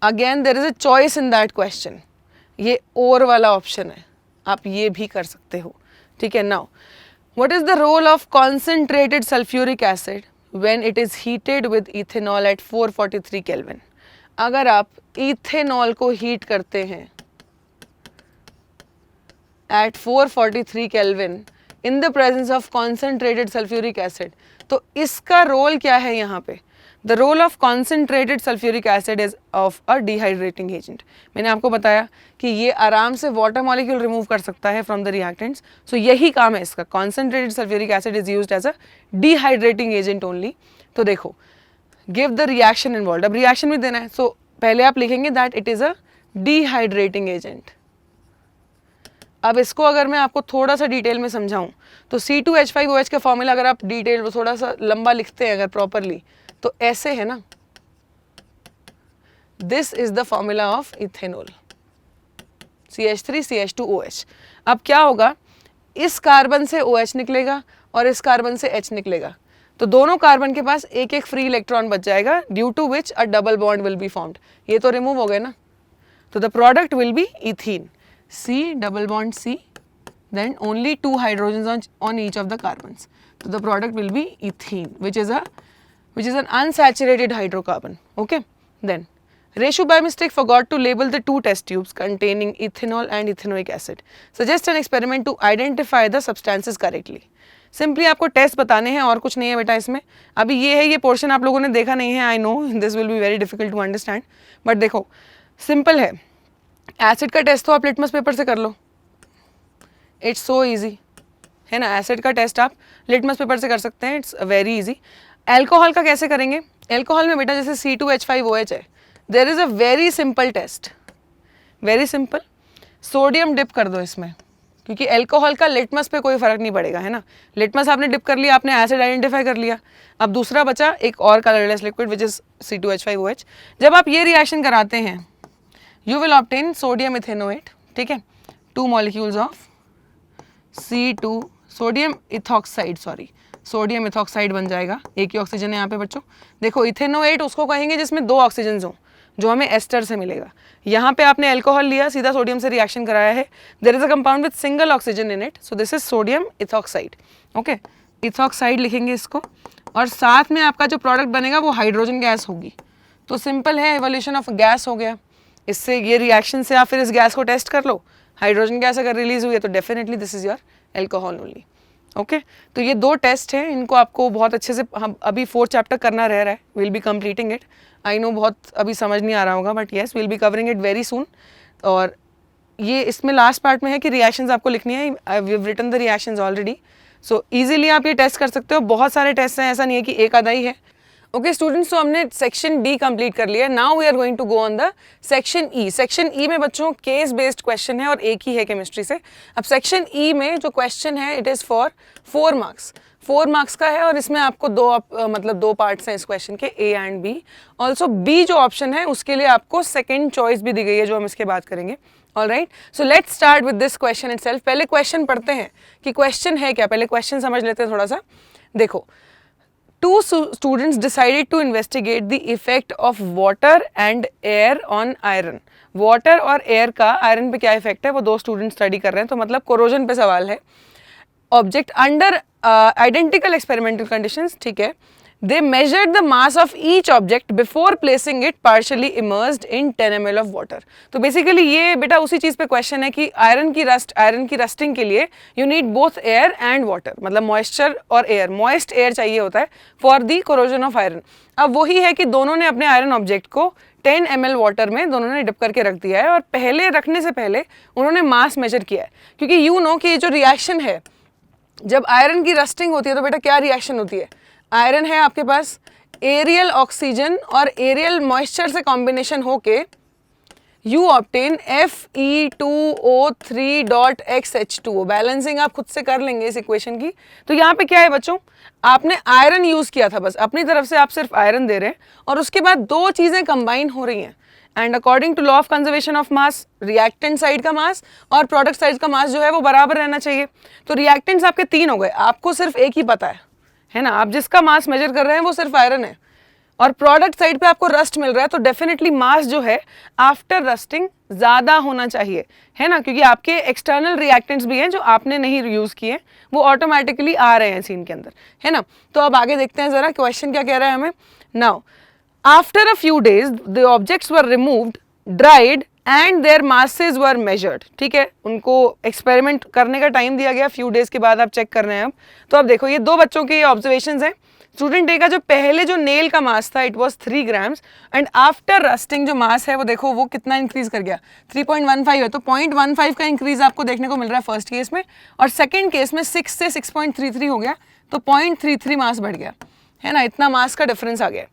again there is a choice in that question, ये और वाला ऑप्शन है, आप ये भी कर सकते हो, ठीक है। Now what is the role of concentrated sulphuric acid when it is heated with ethanol at 443 kelvin. अगर आप इथेनॉल को हीट करते हैं at 443 kelvin in the presence of concentrated sulphuric acid, तो इसका रोल क्या है यहाँ पे। The role of concentrated sulphuric acid is of a dehydrating agent. मैंने आपको बताया कि ये आराम से वाटर मॉलिक्यूल रिमूव कर सकता है फ्रॉम द रिएक्टेंट्स, सो यही काम है इसका। Concentrated sulphuric acid is used as a dehydrating agent only. तो देखो, गिव द रिएक्शन इन्वॉल्व, अब रिएक्शन भी देना है, सो पहले आप लिखेंगे that it is a dehydrating agent. अब इसको अगर मैं आपको थोड़ा सा डिटेल में समझाऊं तो C2H5OH का फॉर्मूला अगर आप डिटेल थोड़ा सा लंबा लिखते हैं अगर प्रॉपरली, तो ऐसे है ना, this is the formula of ethanol, CH3CH2OH। अब क्या होगा, इस कार्बन से OH निकलेगा और इस कार्बन से H निकलेगा, तो दोनों कार्बन के पास एक एक फ्री इलेक्ट्रॉन बच जाएगा, due to which a double bond will be formed. ये तो रिमूव हो गए ना, तो the product will be ethene, C double bond C, then only 2 hydrogens on each of the carbons. So the product will be ethene, which is an unsaturated hydrocarbon. Okay. Then Reshu by mistake forgot to label the 2 test tubes containing ethanol and ethanoic acid. Suggest an experiment to identify the substances correctly. Simply आपको test बताने हैं और कुछ नहीं है बेटा इसमें। अभी ये है, ये पोर्शन आप लोगों ने देखा नहीं है, I know this will be very difficult to understand, but देखो सिंपल है। एसिड का टेस्ट तो आप लिटमस पेपर से कर लो, इट्स सो इजी, है ना। एसिड का टेस्ट आप लिटमस पेपर से कर सकते हैं, इट्स वेरी इजी। एल्कोहल का कैसे करेंगे, एल्कोहल में बेटा जैसे C2H5OH है, there is a very simple test, very simple. Sodium dip कर दो इसमें, क्योंकि एल्कोहल का लिटमस पे कोई फर्क नहीं पड़ेगा, है ना। लिटमस आपने डिप कर लिया, आपने एसिड आइडेंटिफाई कर लिया, अब दूसरा बचा एक और colourless liquid which is C2H5OH। जब आप ये रिएक्शन कराते हैं you will obtain sodium ethanoate, ठीक है, 2 molecules of C2 sodium ethoxide, sorry sodium ethoxide बन जाएगा, एक ही ऑक्सीजन है यहाँ पे बच्चों। देखो इथेनोएट उसको कहेंगे जिसमें 2 ऑक्सीजन हो, जो हमें एस्टर से मिलेगा। यहाँ पे आपने अल्कोहल लिया, सीधा सोडियम से रिएक्शन कराया है, there is a compound with single oxygen in it, so this is sodium ethoxide. Okay, ethoxide लिखेंगे इसको, और साथ में आपका जो प्रोडक्ट बनेगा वो हाइड्रोजन गैस होगी। तो सिंपल है, एवोल्यूशन ऑफ गैस हो गया। इससे ये रिएक्शन से आप फिर इस गैस को टेस्ट कर लो, हाइड्रोजन गैस अगर रिलीज हुई है तो definitely this is your alcohol only. Okay, तो ये 2 टेस्ट हैं, इनको आपको बहुत अच्छे से, हम अभी 4th चैप्टर करना रह रहा है, will be completing it. I know बहुत अभी समझ नहीं आ रहा होगा, but yes will be covering it very soon. और ये इसमें लास्ट पार्ट में है कि रिएक्शंस आपको लिखनी है, I have written the reactions already, so easily आप ये टेस्ट कर सकते हो। बहुत सारे टेस्ट हैं, ऐसा नहीं है कि एक आधा ही है। ओके स्टूडेंट्स, तो हमने सेक्शन डी कंप्लीट कर लिया। Now we are going to go on the section E. Section E में बच्चों केस बेस्ड क्वेश्चन है और एक ही है केमिस्ट्री से। अब सेक्शन ई में जो क्वेश्चन है it is for 4 marks, 4 marks का है, और इसमें आपको दो पार्ट्स हैं इस क्वेश्चन के, A and B. Also B जो ऑप्शन है उसके लिए आपको सेकेंड चॉइस भी दी गई है, जो हम इसके बात करेंगे। Alright, so let's start with this question itself. पहले क्वेश्चन पढ़ते हैं कि क्वेश्चन है क्या, पहले क्वेश्चन समझ लेते हैं थोड़ा सा। देखो, 2 students decided to investigate the effect of water and air on iron. Water और एयर का आयरन पे क्या इफेक्ट है, वो 2 स्टूडेंट स्टडी कर रहे हैं, तो मतलब कोरोजन पे सवाल है। Object under identical experimental conditions, ठीक है, They measured the mass of each object before placing it partially immersed in 10 ml of water. तो बेसिकली ये बेटा उसी चीज़ पे क्वेश्चन है कि आयरन की रस्टिंग के लिए you need both air and water, मतलब मॉइस्चर और एयर, मॉइस्ट एयर चाहिए होता है for the corrosion of iron. अब वही है कि दोनों ने अपने आयरन ऑब्जेक्ट को 10 ml वाटर में दोनों ने डिप करके रख दिया है और पहले रखने से पहले उन्होंने मास मेजर किया है, क्योंकि यू नो कि ये जो रिएक्शन है जब आयरन की रस्टिंग होती है तो बेटा क्या रिएक्शन होती है, आयरन है आपके पास, एरियल ऑक्सीजन और एरियल मॉइस्चर से कॉम्बिनेशन होके यू ऑब्टेन Fe2O3.XH2O। बैलेंसिंग आप खुद से कर लेंगे इस इक्वेशन की। तो यहाँ पे क्या है बच्चों, आपने आयरन यूज किया था, बस अपनी तरफ से आप सिर्फ आयरन दे रहे हैं और उसके बाद दो चीजें कंबाइन हो रही हैं and according to law of conservation of mass, reactant side का मास और प्रोडक्ट साइड का मास जो है वो बराबर रहना चाहिए। तो रिएक्टेंट्स आपके 3 हो गए, आपको सिर्फ एक ही पता है ना, आप जिसका मास मेजर कर रहे हैं वो सिर्फ आयरन है और प्रोडक्ट साइड पे आपको रस्ट मिल रहा है, तो डेफिनेटली मास जो है आफ्टर रस्टिंग ज्यादा होना चाहिए, है ना, क्योंकि आपके एक्सटर्नल रिएक्टेंट्स भी हैं जो आपने नहीं यूज किए, वो ऑटोमेटिकली आ रहे हैं सीन के अंदर, है ना। तो अब आगे देखते हैं जरा क्वेश्चन क्या कह रहा है हमें। Now after a few days the objects were removed, dried and their masses were measured. ठीक है, उनको एक्सपेरिमेंट करने का टाइम दिया गया, फ्यू डेज के बाद आप चेक कर रहे हैं। अब तो अब देखो ये दो बच्चों के ऑब्जर्वेशंस हैं। स्टूडेंट ए का जो पहले जो नेल का मास था it was 3 grams and after rusting जो मास है वो देखो वो कितना इंक्रीज कर गया, 3.15 है। तो 0.15 का इंक्रीज आपको देखने को मिल रहा है फर्स्ट केस में, और सेकंड केस में 6 से 6.33 हो गया, तो 0.33 मास बढ़ गया, है ना, इतना मास का डिफरेंस आ गया।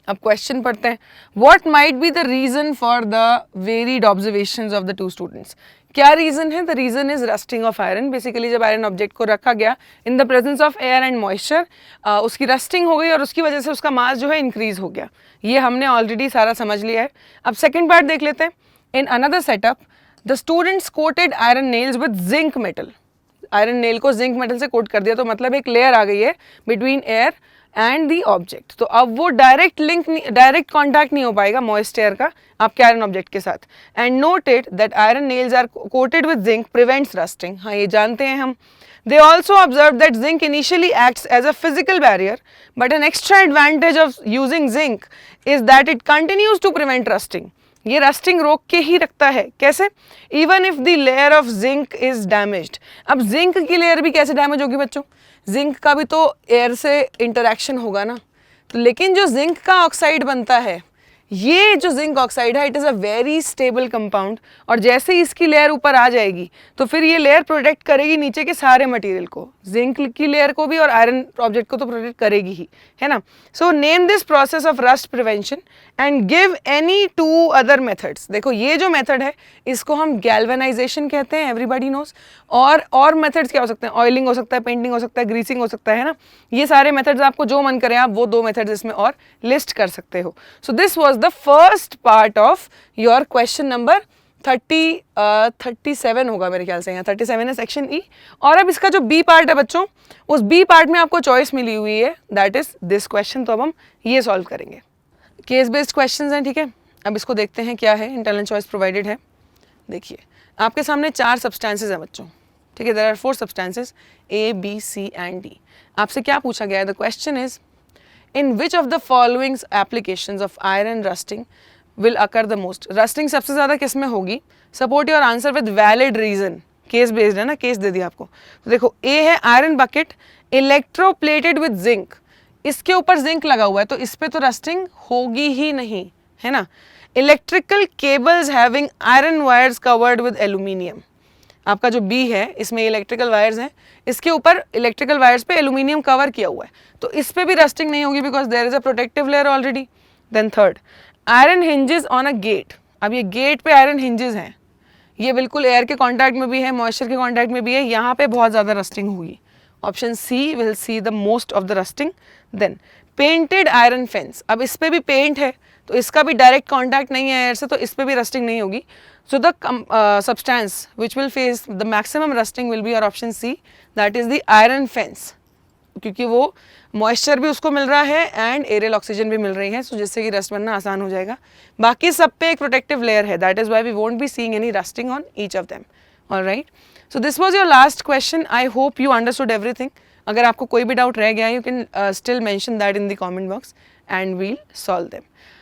अब क्वेश्चन पढ़ते हैं, what might be the reason for the varied observations of the two students. क्या रीजन है? The reason is rusting of iron. Basically जब आयरन ऑब्जेक्ट को रखा गया in the presence of air and moisture, उसकी rusting हो गई और उसकी वजह से उसका मास जो है इंक्रीज हो गया। ये हमने ऑलरेडी सारा समझ लिया है। अब सेकेंड पार्ट देख लेते हैं। In another setup the students coated iron nails with zinc metal. Iron nail को जिंक मेटल से कोट कर दिया, तो मतलब एक लेयर आ गई है between air and the object. तो अब वो डायरेक्ट कॉन्टैक्ट नहीं हो पाएगा मॉइस्ट एयर का आपके आयरन ऑब्जेक्ट के साथ। And noted that iron nails are coated with zinc prevents rusting. हाँ, ये जानते हैं हम। They also observed that zinc initially acts as a physical barrier, but an extra advantage of using zinc is that it continues to prevent rusting. ये rusting रोक के ही रखता है। कैसे? Even if the layer of zinc is damaged. अब zinc की layer भी कैसे डैमेज होगी बच्चों? जिंक का भी तो एयर से इंटरेक्शन होगा ना, तो लेकिन जो जिंक का ऑक्साइड बनता है, ये जो जिंक ऑक्साइड है it is a very stable compound, और जैसे ही इसकी लेयर ऊपर आ जाएगी तो फिर ये लेयर प्रोटेक्ट करेगी नीचे के सारे मटेरियल को, जिंक की लेयर को भी और आयरन ऑब्जेक्ट को तो प्रोटेक्ट करेगी ही, है ना। So name this process of rust prevention and give any 2 other methods. देखो ये जो मेथड है इसको हम गैल्वेनाइजेशन कहते हैं, एवरीबॉडी नोज। और मेथड्स क्या हो सकते हैं? ऑयलिंग हो सकता है, पेंटिंग हो सकता है, ग्रीसिंग हो सकता है ना। ये सारे मेथड्स आपको जो मन करें आप वो 2 मेथड्स इसमें और लिस्ट कर सकते हो। So this was the first part of your question number 37 होगा मेरे ख्याल से, यहाँ 37 है सेक्शन ई। और अब इसका जो बी पार्ट है बच्चों, उस बी पार्ट में आपको चॉइस मिली हुई है, दैट इज दिस क्वेश्चन। तो अब हम ये सॉल्व करेंगे। केस बेस्ड क्वेश्चंस हैं, ठीक है। अब इसको देखते हैं क्या है, इंटरनल चॉइस प्रोवाइडेड है। देखिए आपके सामने 4 सब्सटेंसेज हैं बच्चों, ठीक है। There are 4 substances A, B, C and D। आपसे क्या पूछा गया है? The question is in which of the following applications of iron rusting will occur the most. Rusting सबसे ज़्यादा किस में होगी? Support your answer with valid reason. Case based है ना, केस दे दिया आपको। तो देखो A है iron bucket electroplated with zinc, इसके ऊपर जिंक लगा हुआ है तो इस पे तो रस्टिंग होगी ही नहीं, है ना। Electrical cables having iron wires covered with aluminium. आपका जो बी है इसमें इलेक्ट्रिकल वायर्स हैं, इसके ऊपर इलेक्ट्रिकल वायर्स पे एल्यूमिनियम कवर किया हुआ है, तो इस पे भी रस्टिंग नहीं होगी because there is a protective layer already. Then third, iron hinges on a gate. अब ये गेट पे आयरन हिंजेस हैं, ये बिल्कुल एयर के कॉन्टैक्ट में भी है, मॉइस्चर के कॉन्टैक्ट में भी है, यहाँ पे बहुत ज़्यादा रस्टिंग होगी। Option C will see the most of the rusting. Then painted iron fence. अब इस पे भी पेंट है तो इसका भी डायरेक्ट कॉन्टैक्ट नहीं है एयर से, तो इस पे भी रस्टिंग नहीं होगी। So the substance which will face the maximum rusting will be your option C, that is the iron fence, क्योंकि वो मॉइस्चर भी उसको मिल रहा है एंड एरियल ऑक्सीजन भी मिल रही है, सो जिससे कि रस्ट बनना आसान हो जाएगा। बाकी सब पे एक प्रोटेक्टिव लेयर है, that is why we won't be seeing any rusting on each of them. Alright, so this was your last question. I hope you understood everything. अगर आपको कोई भी डाउट रह गया है, you can still mention that in the comment box and we'll solve them.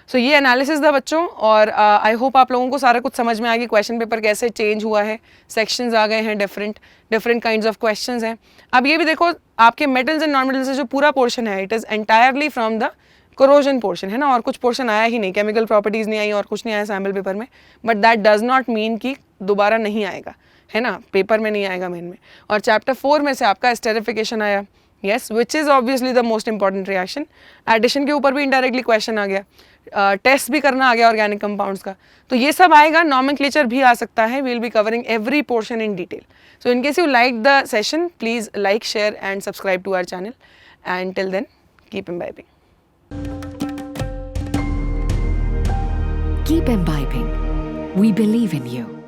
सो ये analysis था बच्चों, और आई होप आप लोगों को सारा कुछ समझ में आ गया, क्वेश्चन पेपर कैसे चेंज हुआ है, सेक्शंस आ गए हैं, डिफरेंट काइंड्स ऑफ क्वेश्चंस हैं. अब ये भी देखो, आपके मेटल्स एंड नॉन मेटल्स से जो पूरा पोर्शन है, it is entirely from the corrosion portion, है ना, और कुछ पोर्शन आया ही नहीं, केमिकल प्रॉपर्टीज़ नहीं आई और कुछ नहीं आया सैम्पल पेपर में, but that does not mean कि दोबारा नहीं आएगा, है ना, पेपर में नहीं आएगा मेन में. और चैप्टर 4 में से आपका एस्टेरिफिकेशन आया, yes, which is obviously the most important reaction. Addition के ऊपर भी इनडायरेक्टली क्वेश्चन आ गया, टेस्ट भी करना आ गया ऑर्गेनिक कंपाउंड्स का. तो ये सब आएगा, नॉमेनक्लेचर भी आ सकता है. We will be covering every portion in detail. So in case you like the session, please like, share and subscribe to our channel. And till then, keep imbibing. Keep imbibing. We believe in you.